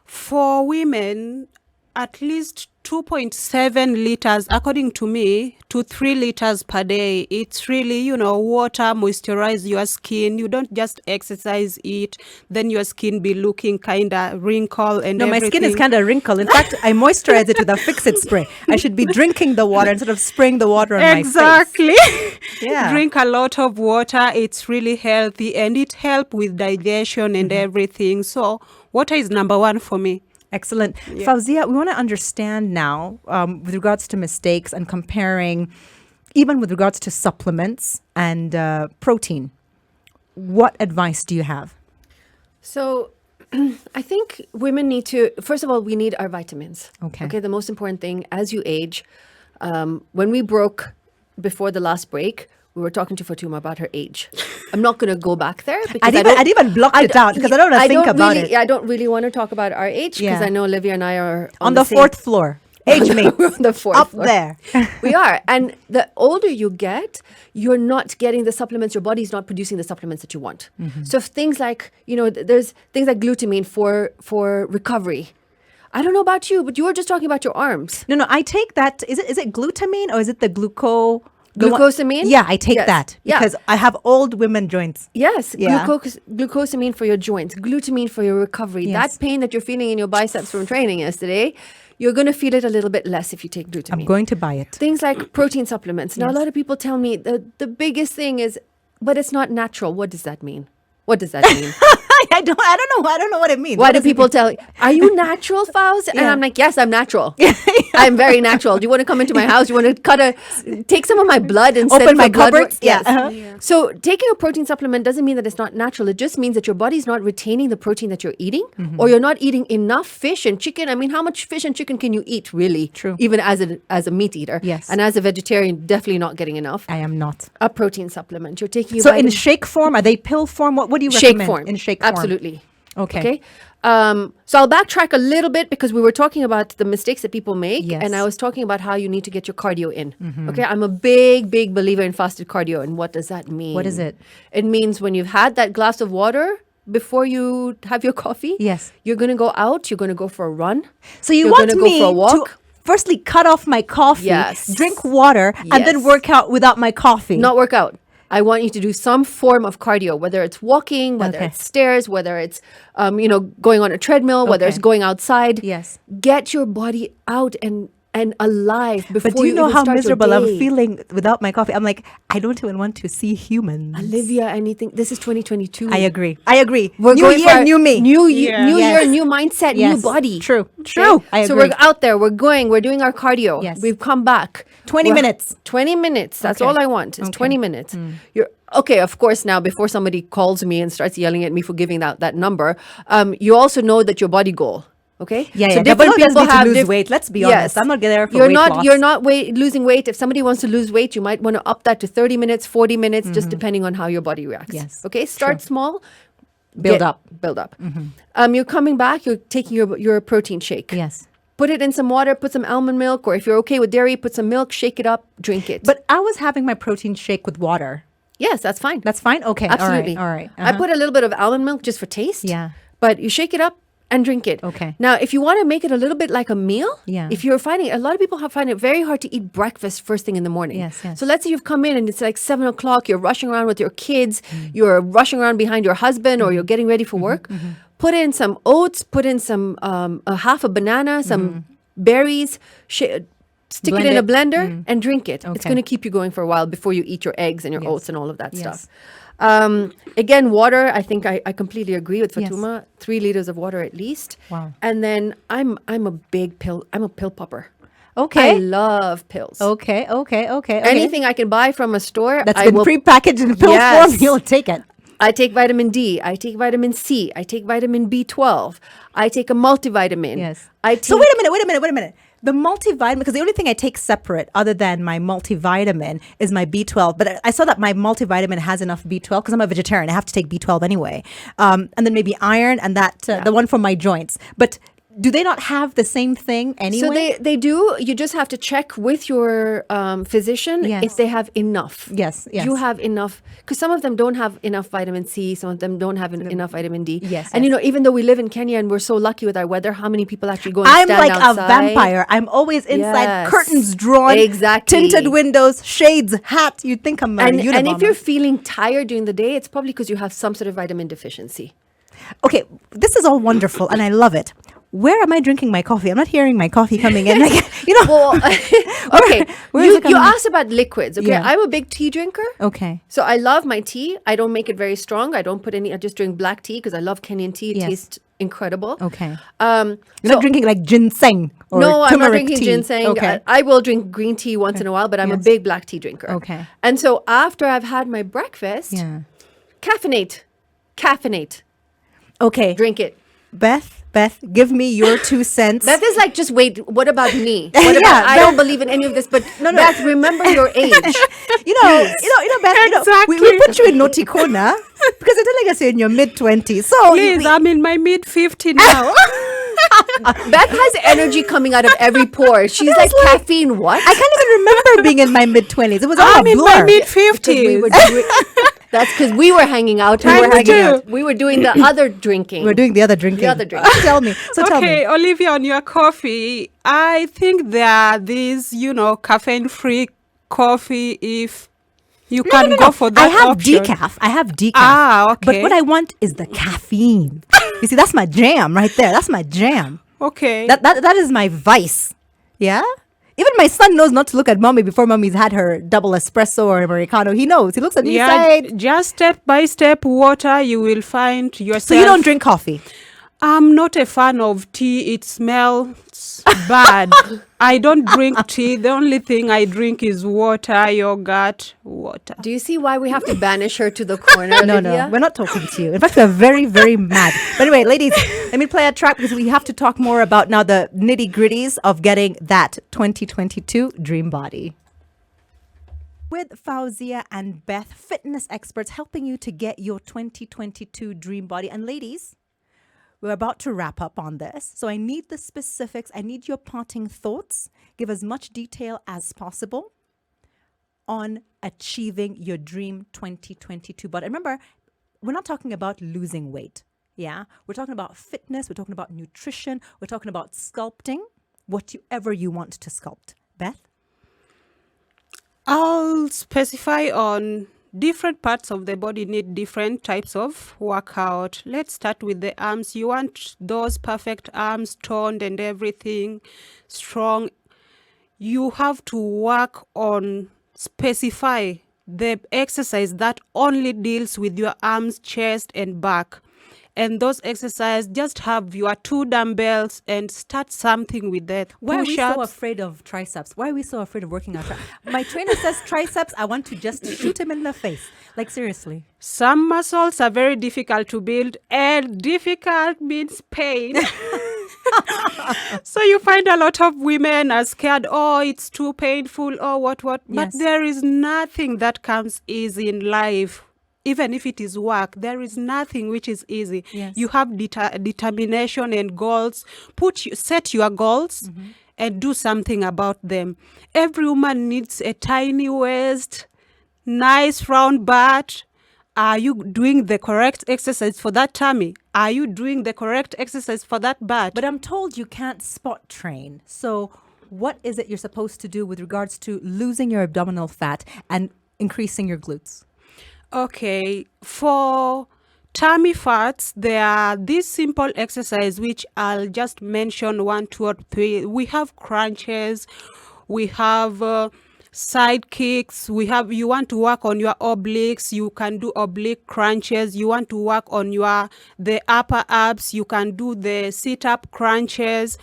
S3: For women, at least 2.7 liters, according to me, to 3 liters per day. It's really, water moisturize your skin. You don't just exercise it, then your skin be looking kind of wrinkled and
S1: No,
S3: everything.
S1: my skin is kind of wrinkled. In fact, I moisturize it with a fix-it spray. I should be drinking the water instead of spraying the water on my face.
S3: Exactly.
S1: Yeah.
S3: Drink a lot of water. It's really healthy and it helps with digestion and everything. So water is number one for me.
S1: Excellent. Fawzia, we want to understand now with regards to mistakes and comparing, even with regards to supplements and protein. What advice do you have?
S2: So I think women need to, first of all, we need our vitamins.
S1: Okay.
S2: The most important thing as you age, when we broke before the last break, we were talking to Fatuma about her age. I'm not going to go back there because
S1: I'd even blocked it out because I don't want to think about it.
S2: I don't really want to talk about our age because
S1: Yeah.
S2: I know Olivia and I are
S1: On the
S2: same-
S1: fourth floor. Age mates.
S2: We're on the fourth
S1: Up
S2: floor.
S1: there.
S2: We are. And the older you get, you're not getting the supplements, your body's not producing the supplements that you want. So things like, there's things like glutamine for recovery. I don't know about you, but you were just talking about your arms.
S1: No, I take that. Is it glutamine or is it the
S2: Glucosamine?
S1: Yeah, I take
S2: Yes.
S1: that
S2: Yeah.
S1: because I have old women joints.
S2: Yes,
S1: Yeah.
S2: glucosamine for your joints, glutamine for your recovery.
S1: Yes.
S2: That pain that you're feeling in your biceps from training yesterday, you're going to feel it a little bit less if you take glutamine.
S1: I'm going to buy it.
S2: Things like protein supplements. Now, a lot of people tell me the biggest thing is, but it's not natural. What does that mean? What does that mean?
S1: I don't know what it means.
S2: Why
S1: What
S2: do
S1: does it
S2: people
S1: mean?
S2: tell you, are you natural, Fawz? And
S1: Yeah.
S2: I'm like, yes, I'm natural. I'm very natural. Do you want to come into my house? You want to take some of my blood and send
S1: Open
S2: for
S1: my
S2: blood work?
S1: cupboards? Yeah.
S2: Yes. So taking a protein supplement doesn't mean that it's not natural. It just means that your body's not retaining the protein that you're eating, or you're not eating enough fish and chicken. I mean, how much fish and chicken can you eat, really?
S1: True.
S2: Even as a meat eater.
S1: Yes.
S2: And as a vegetarian, definitely not getting enough.
S1: I am not.
S2: A protein supplement. You're taking your
S1: So in
S2: vitamin-
S1: shake form, are they pill form? What do you
S2: shake
S1: recommend?
S2: form.
S1: In shake form.
S2: Absolutely.
S1: Okay.
S2: So I'll backtrack a little bit because we were talking about the mistakes that people make.
S1: Yes.
S2: And I was talking about how you need to get your cardio in. Okay. I'm a big believer in fasted cardio. And what does that mean?
S1: What is it?
S2: It means when you've had that glass of water before you have your coffee,
S1: Yes.
S2: you're going to go out, you're going to go for a run.
S1: So you
S2: You're
S1: want
S2: gonna
S1: me
S2: go for a walk?
S1: to firstly cut off my coffee,
S2: Yes.
S1: drink water, and then
S2: Yes.
S1: work out without my coffee?
S2: Not work out. I want you to do some form of cardio, whether it's walking, whether
S1: Okay.
S2: it's stairs, whether it's, going on a treadmill, whether it's
S1: Okay.
S2: going outside.
S1: Yes.
S2: Get your body out and alive before
S1: But do you know
S2: even
S1: how
S2: start your
S1: miserable I'm
S2: day.
S1: feeling without my coffee? I'm like, I don't even want to see humans.
S2: Olivia, anything. This is 2022.
S1: I agree.
S2: We're
S1: New
S2: going
S1: year,
S2: for
S1: new me.
S2: New
S3: Yeah.
S2: year,
S1: Yes.
S2: new mindset,
S1: Yes.
S2: new body.
S1: True.
S2: Okay?
S1: True. I
S2: So
S1: agree.
S2: we're out there. We're doing our cardio.
S1: Yes.
S2: We've come back.
S1: 20
S2: We're-
S1: minutes.
S2: 20 minutes. That's
S1: Okay.
S2: all I want. It's 20 minutes. You're okay. Of course, now before somebody calls me and starts yelling at me for giving that number, you also know that your body goal. Okay.
S1: Yeah,
S2: So
S1: yeah.
S2: different
S1: Double
S2: people
S1: need to
S2: have
S1: lose
S2: diff-
S1: weight. Let's be
S2: Yes.
S1: honest. I'm not there for
S2: You're
S1: weight
S2: not.
S1: loss.
S2: You're not losing weight. If somebody wants to lose weight, you might want to up that to 30 minutes, 40 minutes, just depending on how your body reacts.
S1: Yes.
S2: Okay. Start small.
S1: Build up.
S2: Build up. You're coming back. You're taking your protein shake.
S1: Yes.
S2: Put it in some water. Put some almond milk, or if you're okay with dairy, put some milk. Shake it up. Drink it.
S1: But I was having my protein shake with water.
S2: yes, that's fine.
S1: That's fine? Okay.
S2: Absolutely.
S1: All right.
S2: I put a little bit of almond milk just for taste.
S1: Yeah.
S2: But you shake it up and drink it.
S1: Okay.
S2: Now, if you want to make it a little bit like a meal,
S1: Yeah.
S2: if you're finding a lot of people find it very hard to eat breakfast first thing in the morning.
S1: Yes, yes.
S2: So let's say you've come in and it's like 7:00. You're rushing around with your kids. You're rushing around behind your husband, or you're getting ready for work. Put in some oats. Put in some a half a banana, some berries. stick
S1: Blend
S2: it in a
S1: it.
S2: blender and drink it. It's
S1: Okay.
S2: going to keep you going for a while before you eat your eggs and your
S1: Yes.
S2: oats and all of that
S1: Yes.
S2: stuff. Again, water, I think I completely agree with
S1: Yes.
S2: Fatuma. 3 liters of water at least.
S1: Wow.
S2: And then I'm a pill popper.
S1: Okay.
S2: I love pills.
S1: Okay.
S2: Anything I can buy from a store,
S1: that's
S2: I
S1: been
S2: will.
S1: prepackaged in pill
S2: Yes.
S1: form, you'll take it.
S2: I take vitamin D. I take vitamin C. I take vitamin B12. I take a multivitamin.
S1: Yes.
S2: I take.
S1: So wait a minute. The multivitamin, because the only thing I take separate other than my multivitamin is my B12. But I saw that my multivitamin has enough B12 because I'm a vegetarian. I have to take B12 anyway. And then maybe iron and that the one for my joints. But do they not have the same thing anyway?
S2: So they do. You just have to check with your physician
S1: Yes.
S2: if they have enough.
S1: Yes.
S2: You have enough, because some of them don't have enough vitamin C, some of them don't have enough vitamin D.
S1: Yes,
S2: And
S1: yes.
S2: you know, even though we live in Kenya and we're so lucky with our weather, how many people actually go and
S1: I'm
S2: stand
S1: like
S2: outside?
S1: a vampire. I'm always inside,
S2: Yes.
S1: curtains drawn,
S2: Exactly.
S1: tinted windows, shades, hat. You'd think I'm a
S2: And
S1: Unabomber.
S2: if you're feeling tired during the day, it's probably because you have some sort of vitamin deficiency.
S1: Okay, this is all wonderful and I love it. Where am I drinking my coffee? I'm not hearing my coffee coming in. Like, you know.
S2: Well, okay.
S1: where is
S2: You
S1: it coming?
S2: asked about liquids. Okay,
S1: Yeah.
S2: I'm a big tea drinker.
S1: Okay.
S2: So I love my tea. I don't make it very strong. I don't put any. I just drink black tea because I love Kenyan tea. It
S1: Yes.
S2: tastes incredible.
S1: Okay.
S2: Um,
S1: You're not drinking like ginseng or
S2: no, I'm not
S1: turmeric
S2: drinking
S1: tea.
S2: ginseng.
S1: Okay.
S2: I will drink green tea once in a while, but I'm a
S1: Yes.
S2: big black tea drinker.
S1: Okay.
S2: And so after I've had my breakfast,
S1: Yeah.
S2: caffeinate,
S1: Okay.
S2: drink it.
S1: Beth, give me your 2 cents.
S2: That is like, just wait. What about me? What about,
S1: Yeah,
S2: I don't believe in any of this. But Beth, remember your age.
S1: Beth, we put you in naughty corner because you're telling us you're in your mid-20s. So
S3: Please, I'm in my mid-50 now.
S2: Beth has energy coming out of every pore. She's like, caffeine. What?
S1: I can't even remember being in my mid-20s. It was all
S3: I'm
S1: a
S3: in
S1: blur.
S3: my
S2: Because we were
S3: mid-50s.
S2: doing, that's because we were hanging out. And
S3: Me
S2: we were hanging
S3: too.
S2: out. We were doing the other drinking.
S1: We're doing the other drinking. Tell me. So tell
S3: Okay,
S1: me.
S3: Olivia, on your coffee, I think there are these, caffeine-free coffee if you can go for that
S1: I have
S3: option.
S1: decaf. I have decaf.
S3: Ah,
S1: But
S3: okay.
S1: what I want is the caffeine. You see, that's my jam right there. That's my jam.
S3: Okay.
S1: That is my vice. Yeah? Even my son knows not to look at mommy before mommy's had her double espresso or Americano. He knows. He looks at me side.
S3: Just step by step water, you will find yourself.
S1: So you don't drink coffee?
S3: I'm not a fan of tea. It smells bad. I don't drink tea. The only thing I drink is water, yogurt, water.
S2: Do you see why we have to banish her to the corner,
S1: No,
S2: Olivia?
S1: we're not talking to you. In fact, we're very, very mad. But anyway, ladies, let me play a track because we have to talk more about now the nitty-gritties of getting that 2022 dream body. With Fawzia and Beth, fitness experts helping you to get your 2022 dream body. And ladies, we're about to wrap up on this. So I need the specifics. I need your parting thoughts. Give as much detail as possible on achieving your dream 2022 body. Remember, we're not talking about losing weight. Yeah. We're talking about fitness. We're talking about nutrition. We're talking about sculpting, whatever you want to sculpt. Beth?
S3: I'll specify on different parts of the body need different types of workout. Let's start with the arms. You want those perfect arms, toned and everything, strong. You have to work on specify the exercise that only deals with your arms, chest and back. And those exercises, just have your 2 dumbbells and start something with that.
S1: Why are we so
S3: Push-ups.
S1: afraid of triceps? Why are we so afraid of working out? My trainer says triceps, I want to just shoot him in the face. Like, seriously.
S3: Some muscles are very difficult to build, and difficult means pain. So you find a lot of women are scared, oh, it's too painful, oh, what. But
S1: Yes.
S3: there is nothing that comes easy in life. Even if it is work, there is nothing which is easy.
S1: Yes.
S3: You have determination and goals. Set your goals and do something about them. Every woman needs a tiny waist, nice round butt. Are you doing the correct exercise for that tummy? Are you doing the correct exercise for that butt?
S1: But I'm told you can't spot train. So what is it you're supposed to do with regards to losing your abdominal fat and increasing your glutes?
S3: Okay, for tummy fats, there are these simple exercise which I'll just mention 1, 2, or 3. We have crunches, we have side kicks. You want to work on your obliques, you can do oblique crunches. You want to work on the upper abs, you can do the sit-up crunches.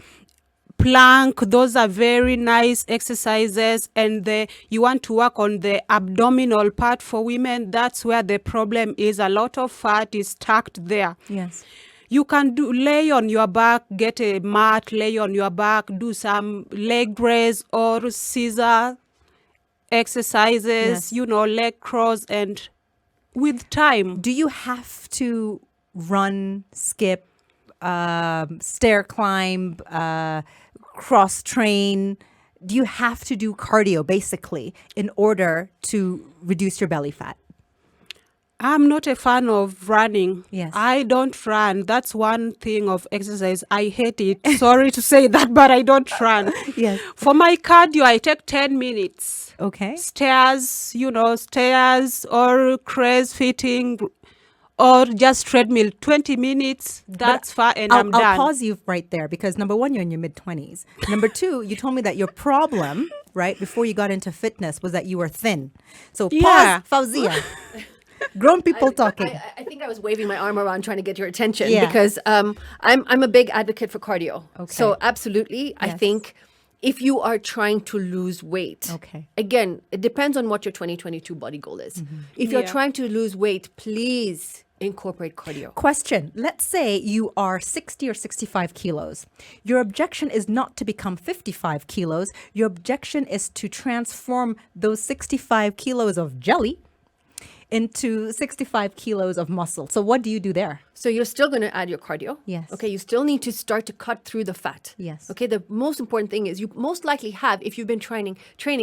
S3: Plank, those are very nice exercises. And you want to work on the abdominal part for women. That's where the problem is. A lot of fat is stacked there.
S1: Yes.
S3: You can lay on your back, get a mat, lay on your back, do some leg raise or scissor exercises,
S1: Yes.
S3: Leg cross, and with time.
S1: Do you have to run, skip, stair climb, cross train? Do you have to do cardio basically in order to reduce your belly fat?
S3: I'm not a fan of running.
S1: Yes.
S3: I don't run. That's one thing of exercise. I hate it. Sorry to say that, but I don't run.
S1: Yes.
S3: For my cardio, I take 10 minutes.
S1: Okay.
S3: Stairs or craze fitting or just treadmill. 20 minutes, that's far, and I'm done.
S1: I'll pause you right there because number one, you're in your mid-20s. Number two, you told me that your problem, right, before you got into fitness was that you were thin. So
S3: Yeah.
S1: pause, Fawzia. Grown people talking.
S2: I think I was waving my arm around trying to get your attention
S1: Yeah.
S2: because I'm a big advocate for cardio.
S1: Okay.
S2: So absolutely, I
S1: Yes.
S2: think if you are trying to lose weight,
S1: Okay.
S2: again, it depends on what your 2022 body goal is. If you're
S3: Yeah.
S2: trying to lose weight, please incorporate cardio.
S1: Question. Let's say you are 60 or 65 kilos. Your objection is not to become 55 kilos. Your objection is to transform those 65 kilos of jelly into 65 kilos of muscle. So what do you do there?
S2: So you're still going to add your cardio.
S1: Yes.
S2: Okay. You still need to start to cut through the fat.
S1: Yes.
S2: Okay. The most important thing is you most likely have, if you've been training,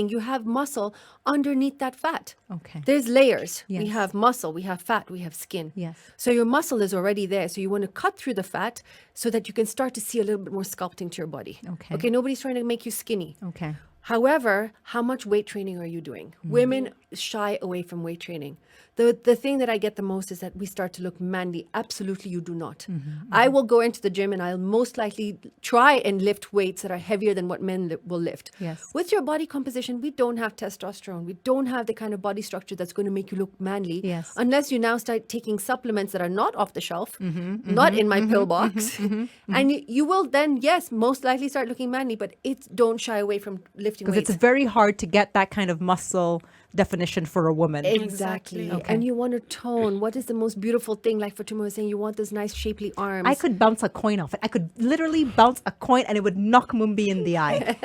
S2: you have muscle underneath that fat.
S1: Okay.
S2: There's layers.
S1: Yes.
S2: We have muscle, we have fat, we have skin.
S1: Yes.
S2: So your muscle is already there. So you want to cut through the fat so that you can start to see a little bit more sculpting to your body.
S1: Okay.
S2: Okay. Nobody's trying to make you skinny.
S1: Okay.
S2: However, how much weight training are you doing? Women shy away from weight training. The thing that I get the most is that we start to look manly. Absolutely, you do not. I will go into the gym and I'll most likely try and lift weights that are heavier than what men will lift.
S1: Yes.
S2: With your body composition, we don't have testosterone. We don't have the kind of body structure that's going to make you look manly.
S1: Yes.
S2: Unless you now start taking supplements that are not off the shelf, not in my pill box. And you will then, yes, most likely start looking manly, but don't shy away from lifting
S1: Because
S2: weights.
S1: it's very hard to get that kind of muscle definition for a woman.
S2: Exactly.
S1: Okay.
S2: And you want to tone. What is the most beautiful thing? Like Fatuma was saying, you want those nice shapely arms.
S1: I could bounce a coin off it. I could literally bounce a coin and it would knock Mumbi in the eye.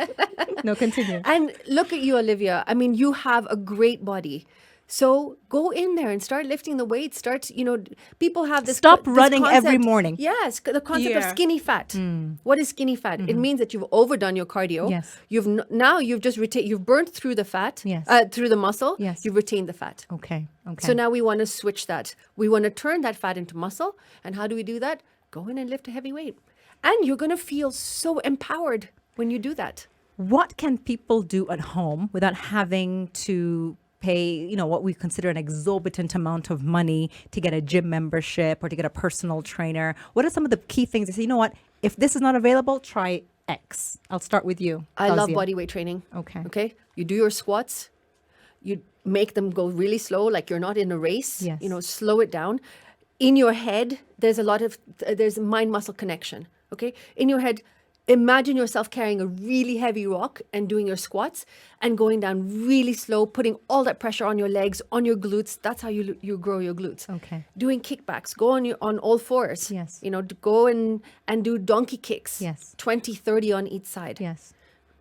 S1: No, continue.
S2: And look at you, Olivia. I mean, you have a great body. So go in there and start lifting the weights. People have this.
S1: Stop
S2: this
S1: running every
S2: concept-
S1: morning.
S2: Yes, the concept of
S3: Yeah.
S2: skinny fat. What is skinny fat? It means that you've overdone your cardio.
S1: Yes.
S2: You've just retained. You've burnt through the fat.
S1: Yes.
S2: Through the muscle.
S1: Yes.
S2: You've retained the fat.
S1: Okay. Okay.
S2: So now we want to switch that. We want to turn that fat into muscle. And how do we do that? Go in and lift a heavy weight. And you're going to feel so empowered when you do that.
S1: what can people do at home without having to pay, what we consider an exorbitant amount of money to get a gym membership or to get a personal trainer? What are some of the key things you say, if this is not available, try X. I'll start with you.
S2: I love
S1: Fawzia.
S2: body weight training.
S1: Okay.
S2: Okay. You do your squats. You make them go really slow, like you're not in a race.
S1: Yes.
S2: Slow it down. In your head, there's mind-muscle connection. Okay. In your head, imagine yourself carrying a really heavy rock and doing your squats and going down really slow, putting all that pressure on your legs, on your glutes. That's how you grow your glutes.
S1: Okay.
S2: Doing kickbacks, go on all fours.
S1: Yes.
S2: Go and do donkey kicks.
S1: Yes.
S2: 20, 30 on each side.
S1: Yes.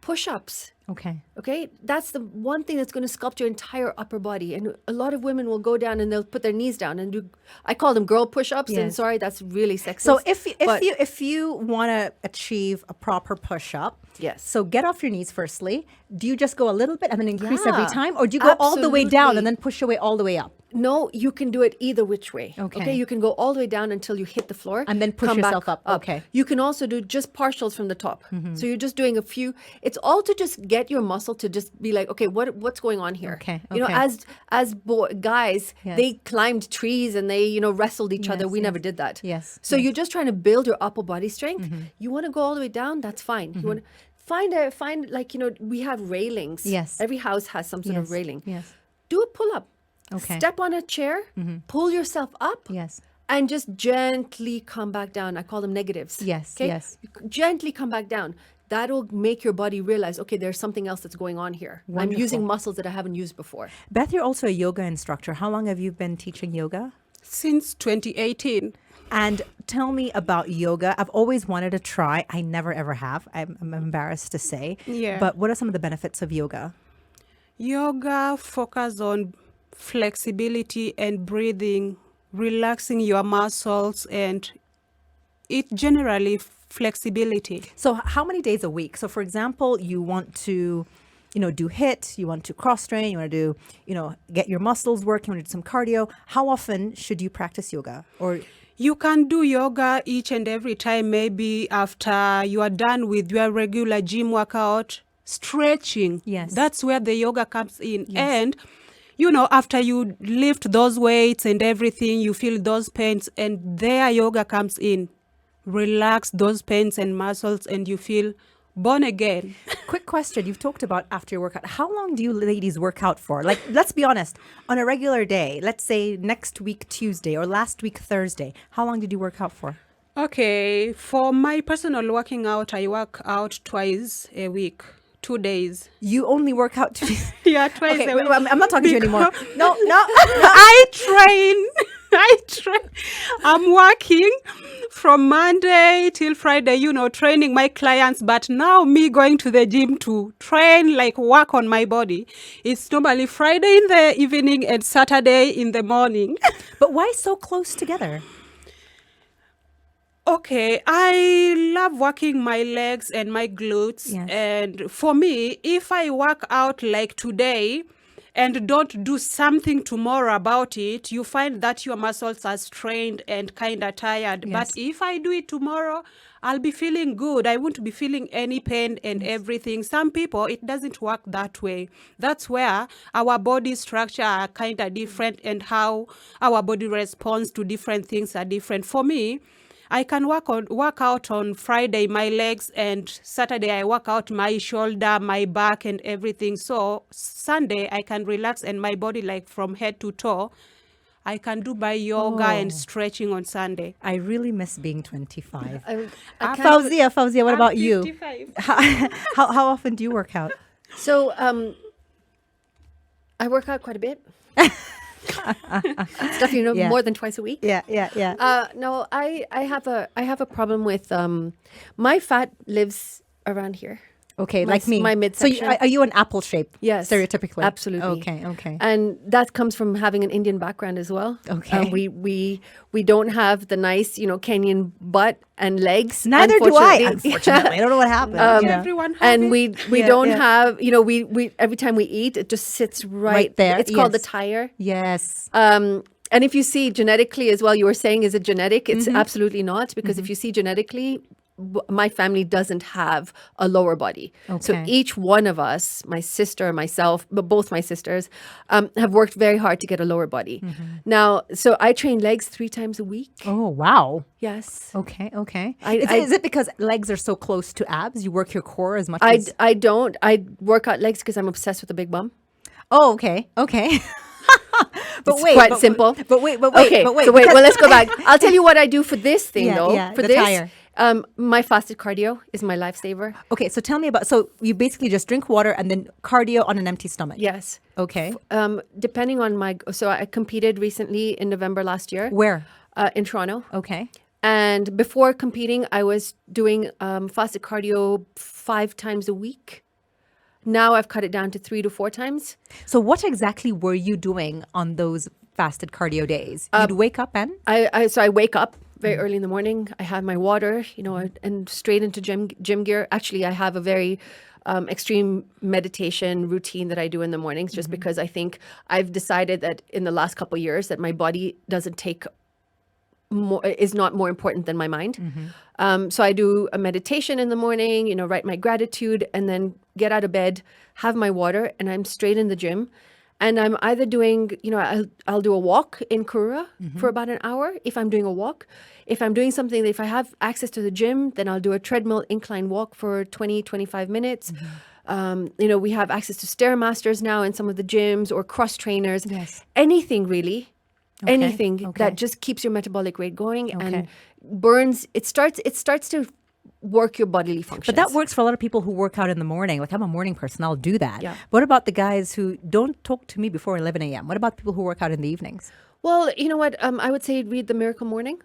S2: Push-ups.
S1: Okay.
S2: Okay, that's the one thing that's going to sculpt your entire upper body. And a lot of women will go down and they'll put their knees down and do. I call them girl push-ups. And
S1: Yes.
S2: sorry, that's really sexist.
S1: So if
S2: but
S1: you want to achieve a proper push-up,
S2: Yes.
S1: So get off your knees firstly. Do you just go a little bit and then increase every
S2: Yeah,
S1: time, or do you go all the way down
S2: absolutely.
S1: and then push your way all the way up?
S2: No, you can do it either which way.
S1: Okay.
S2: You can go all the way down until you hit the floor.
S1: And then push
S2: come
S1: yourself
S2: back
S1: up. Okay.
S2: You can also do just partials from the top. So you're just doing a few. It's all to just get your muscle to just be like, okay, what's going on here?
S1: Okay,
S2: You know,
S1: okay.
S2: as guys,
S1: Yes.
S2: they climbed trees and they, wrestled each other.
S1: Yes,
S2: We
S1: yes.
S2: never did that.
S1: Yes,
S2: So
S1: yes.
S2: you're just trying to build your upper body strength. You want to go all the way down? That's fine. You want find like, we have railings.
S1: Yes.
S2: Every house has some sort of
S1: Yes.
S2: railing.
S1: Yes.
S2: Do a pull-up.
S1: Okay.
S2: Step on a chair, pull yourself up.
S1: Yes.
S2: And just gently come back down. I call them negatives.
S1: Yes,
S2: Okay?
S1: yes.
S2: Gently come back down. That'll make your body realize, okay, there's something else that's going on here.
S1: Wonderful.
S2: I'm using muscles that I haven't used before.
S1: Beth, you're also a yoga instructor. How long have you been teaching yoga?
S3: Since 2018.
S1: And tell me about yoga. I've always wanted to try. I never ever have. I'm embarrassed to say.
S3: Yeah.
S1: But what are some of the benefits of yoga?
S3: Yoga focus on flexibility and breathing, relaxing your muscles, and it generally flexibility.
S1: So how many days a week? So for example, you want to, do HIIT, you want to cross train, you want to do, get your muscles working, you want to do some cardio. How often should you practice yoga? Or
S3: You can do yoga each and every time, maybe after you are done with your regular gym workout, stretching.
S1: Yes.
S3: That's where the yoga comes in.
S1: Yes.
S3: And, after you lift those weights and everything, you feel those pains, and there yoga comes in. Relax those pains and muscles, and you feel born again.
S1: quick question, you've talked about after your workout. How long do you ladies work out for? Like, let's be honest, on a regular day, let's say next week Tuesday or last week Thursday, how long did you work out for?
S3: Okay, for my personal working out, I work out twice a week, 2 days.
S1: You only work out
S3: Yeah, twice
S1: Okay,
S3: a week.
S1: I'm not talking to you anymore. No.
S3: I train. I'm working from Monday till Friday, training my clients. But now me going to the gym to train, like work on my body, it's normally Friday in the evening and Saturday in the morning.
S1: But why so close together?
S3: Okay, I love working my legs and my glutes.
S1: Yes.
S3: And for me, if I work out like today and don't do something tomorrow about it, you find that your muscles are strained and kind of tired.
S1: Yes.
S3: But if I do it tomorrow, I'll be feeling good. I won't be feeling any pain and everything. Some people, it doesn't work that way. That's where our body structure are kind of different, and how our body responds to different things are different. For me, I can work out on Friday my legs, and Saturday I work out my shoulder, my back and everything. So Sunday I can relax, and my body, like from head to toe, I can do my yoga and stretching on Sunday.
S1: I really miss being 25.
S2: I can't-
S1: Fawzia, what about you?
S3: 55.
S1: How often do you work out?
S2: So I work out quite a bit. Stuff
S1: Yeah.
S2: more than twice a week.
S1: Yeah.
S2: No, I have a problem with my fat lives around here.
S1: Okay,
S2: My
S1: like me.
S2: my
S1: So
S2: midsection.
S1: are you an apple shape?
S2: Yes,
S1: Stereotypically.
S2: absolutely.
S1: Okay.
S2: And that comes from having an Indian background as well.
S1: Okay.
S2: We don't have the nice, Kenyan butt and legs.
S1: Neither do I.
S2: unfortunately.
S1: Unfortunately, I don't know what happened.
S3: Everyone has
S2: And
S3: it.
S2: we
S1: Yeah,
S2: don't
S1: yeah.
S2: have, we every time we eat, it just sits right
S1: there,
S2: It's called the
S1: yes.
S2: tire.
S1: Yes.
S2: And if you see genetically as well, you were saying, is it genetic? It's
S1: Mm-hmm.
S2: absolutely not, because if you see genetically, my family doesn't have a lower body. So
S1: Okay.
S2: each one of us, my sister, myself, but both my sisters, have worked very hard to get a lower body.
S1: Mm-hmm.
S2: Now, so I train legs 3 times a week.
S1: Oh, wow.
S2: Yes.
S1: Okay.
S2: I-
S1: Is it because legs are so close to abs? You work your core as much
S2: I
S1: as...
S2: don't. I work out legs because I'm obsessed with a big bum.
S1: Oh, okay. But
S2: It's quite
S1: but-
S2: simple.
S1: But wait.
S2: Okay,
S1: But wait.
S2: so wait,
S1: because-
S2: well, let's go back. I'll tell you what I do for this thing,
S1: Yeah,
S2: though.
S1: yeah,
S2: For
S1: the
S2: this,
S1: tire.
S2: my fasted cardio is my lifesaver.
S1: Okay, so tell me about... So you basically just drink water and then cardio on an empty stomach.
S2: Yes.
S1: Okay.
S2: Depending on so I competed recently in November last year.
S1: Where?
S2: In Toronto.
S1: Okay.
S2: And before competing, I was doing fasted cardio 5 times a week. Now I've cut it down to 3 to 4 times.
S1: So what exactly were you doing on those fasted cardio days? You'd wake up and...
S2: So I wake up very early in the morning. I have my water, and straight into gym gear. Actually, I have a very extreme meditation routine that I do in the mornings, just because I think I've decided that in the last couple of years that my body doesn't take is not more important than my mind. So I do a meditation in the morning, write my gratitude, and then get out of bed, have my water, and I'm straight in the gym. And I'm either doing, I'll do a walk in Kura for about an hour if I'm doing a walk. If I'm doing something, if I have access to the gym, then I'll do a treadmill incline walk for 20, 25 minutes. We have access to Stairmasters now in some of the gyms or cross trainers.
S1: Yes.
S2: Anything really.
S1: Okay,
S2: Anything
S1: okay.
S2: that just keeps your metabolic rate going and burns. It starts to work your bodily functions.
S1: But that works for a lot of people who work out in the morning. Like I'm a morning person, I'll do that.
S2: Yeah.
S1: What about the guys who don't talk to me before 11 a.m.? What about people who work out in the evenings?
S2: Well, you know what? I would say read the Miracle Morning.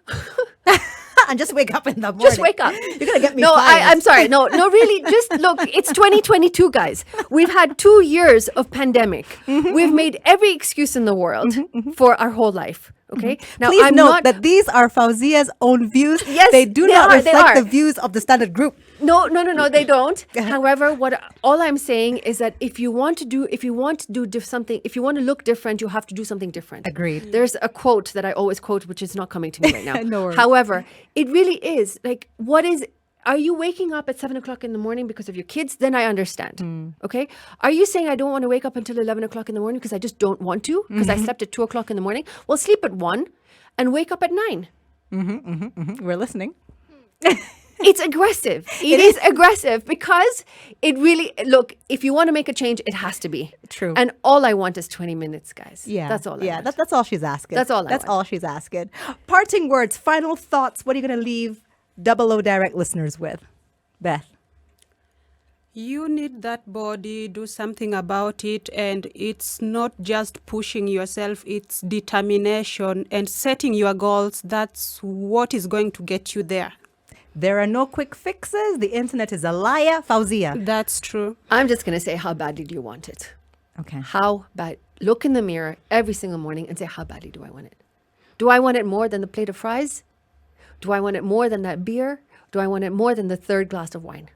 S1: And just wake up in the morning.
S2: Just wake up.
S1: You're going to get me
S2: No,
S1: fired.
S2: I'm sorry. No, really. Just look, it's 2022, guys. We've had 2 years of pandemic. We've made every excuse in the world for our whole life. Okay. Now,
S1: Please
S2: I'm
S1: note
S2: not.
S1: that these are Fawzia's own views.
S2: Yes,
S1: they do
S2: they
S1: not
S2: are, they
S1: reflect
S2: are.
S1: the views of the Standard Group.
S2: No, they don't. However, all I'm saying is that if you want to do something, if you want to look different, you have to do something different.
S1: Agreed.
S2: There's a quote that I always quote, which is not coming to me right now.
S1: No worries.
S2: However, it really is like, are you waking up at 7 o'clock in the morning because of your kids? Then I understand. Okay. Are you saying I don't want to wake up until 11 o'clock in the morning because I just don't want to because I slept at 2 o'clock in the morning? Well, sleep at 1 and wake up at 9.
S1: We're listening.
S2: It's aggressive. It is aggressive because it really, look, if you want to make a change, it has to be.
S1: True.
S2: And all I want is 20 minutes, guys.
S1: Yeah.
S2: That's all I want.
S1: That's all she's asking.
S2: That's all I
S1: That's
S2: want.
S1: all she's asking. Parting words, final thoughts. What are you going to leave Double O Direct listeners with? Beth.
S3: You need that body, do something about it, and it's not just pushing yourself, it's determination and setting your goals. That's what is going to get you there.
S1: There are no quick fixes. The internet is a liar. Fawzia.
S3: That's true.
S2: I'm just going to say, how badly do you want it?
S1: Okay.
S2: How bad? Look in the mirror every single morning and say, how badly do I want it? Do I want it more than the plate of fries? Do I want it more than that beer? Do I want it more than the third glass of wine?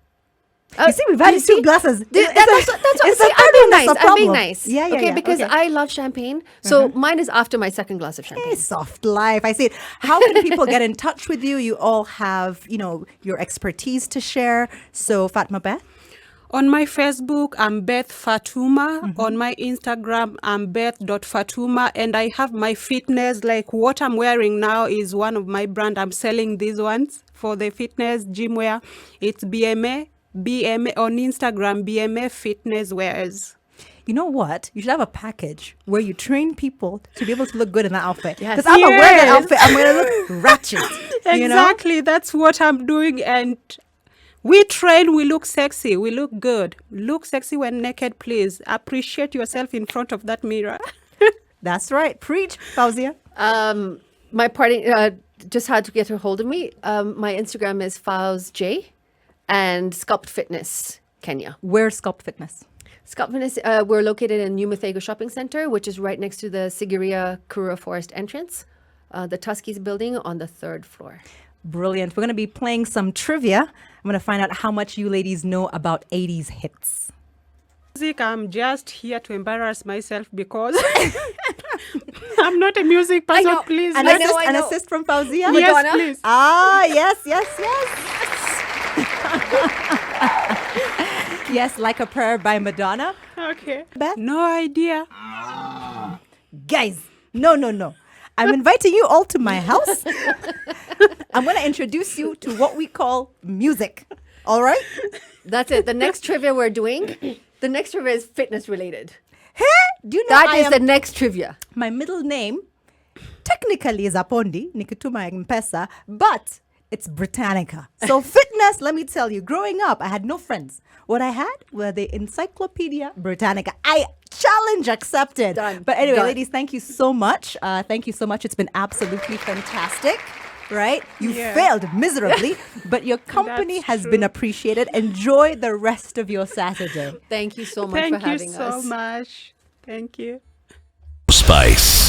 S1: You see, we've had 2 glasses.
S2: That's what
S1: it's
S2: see,
S1: the
S2: I'm
S1: third
S2: being
S1: one that's
S2: nice.
S1: the
S2: I'm being
S1: problem.
S2: nice.
S1: Yeah,
S2: okay, because
S1: okay.
S2: I love champagne. So mine is after my second glass of champagne.
S1: Hey, soft life. I see it. How can people get in touch with you? You all have, your expertise to share. So, Fatuma Beth?
S3: On my Facebook, I'm Beth Fatuma. On my Instagram, I'm Beth.Fatuma. And I have my fitness, like what I'm wearing now is one of my brand. I'm selling these ones for the fitness gym wear. It's BMA on Instagram, BMA Fitness Wears.
S1: You know what? You should have a package where you train people to be able to look good in that outfit.
S2: Yes.
S1: Because I'm going to wear that outfit. I'm going to look ratchet.
S3: Exactly. That's what I'm doing. And we train, we look sexy, we look good. Look sexy when naked, please. Appreciate yourself in front of that mirror.
S1: That's right. Preach, Fawzia.
S2: My party just had to get a hold of me. My Instagram is FawzJ and Sculpt Fitness, Kenya.
S1: Where's Sculpt Fitness?
S2: Sculpt Fitness, we're located in New Muthego Shopping Center, which is right next to the Sigiriya Kura Forest entrance, the Tuskies building on the 3rd floor.
S1: Brilliant. We're going to be playing some trivia. I'm going to find out how much you ladies know about 80s hits.
S3: Music, I'm just here to embarrass myself because I'm not a music person,
S2: know.
S3: please.
S1: An assist from Fawzia?
S3: Yes,
S2: Madonna?
S3: please.
S1: Ah, yes. Yes, Like a Prayer by Madonna.
S3: Okay.
S1: Beth?
S3: No idea.
S1: Guys, no. I'm inviting you all to my house. I'm going to introduce you to what we call music. All right?
S2: That's it. The next trivia we're doing, the next trivia is fitness related.
S1: Hey, do you know
S2: That is the next trivia.
S1: my middle name technically is Apondi, Nikituma Mpesa, but it's Britannica. So fitness, let me tell you, growing up, I had no friends. What I had were the Encyclopedia Britannica. Challenge accepted.
S2: Done.
S1: But anyway,
S2: Done.
S1: ladies, thank you so much. Thank you so much. It's been absolutely fantastic. Right? You failed miserably, but your company
S3: That's
S1: has
S3: true.
S1: been appreciated. Enjoy the rest of your Saturday.
S2: Thank you so much
S3: Thank
S2: for
S3: you
S2: having us.
S3: so much. Thank you.
S4: Spice.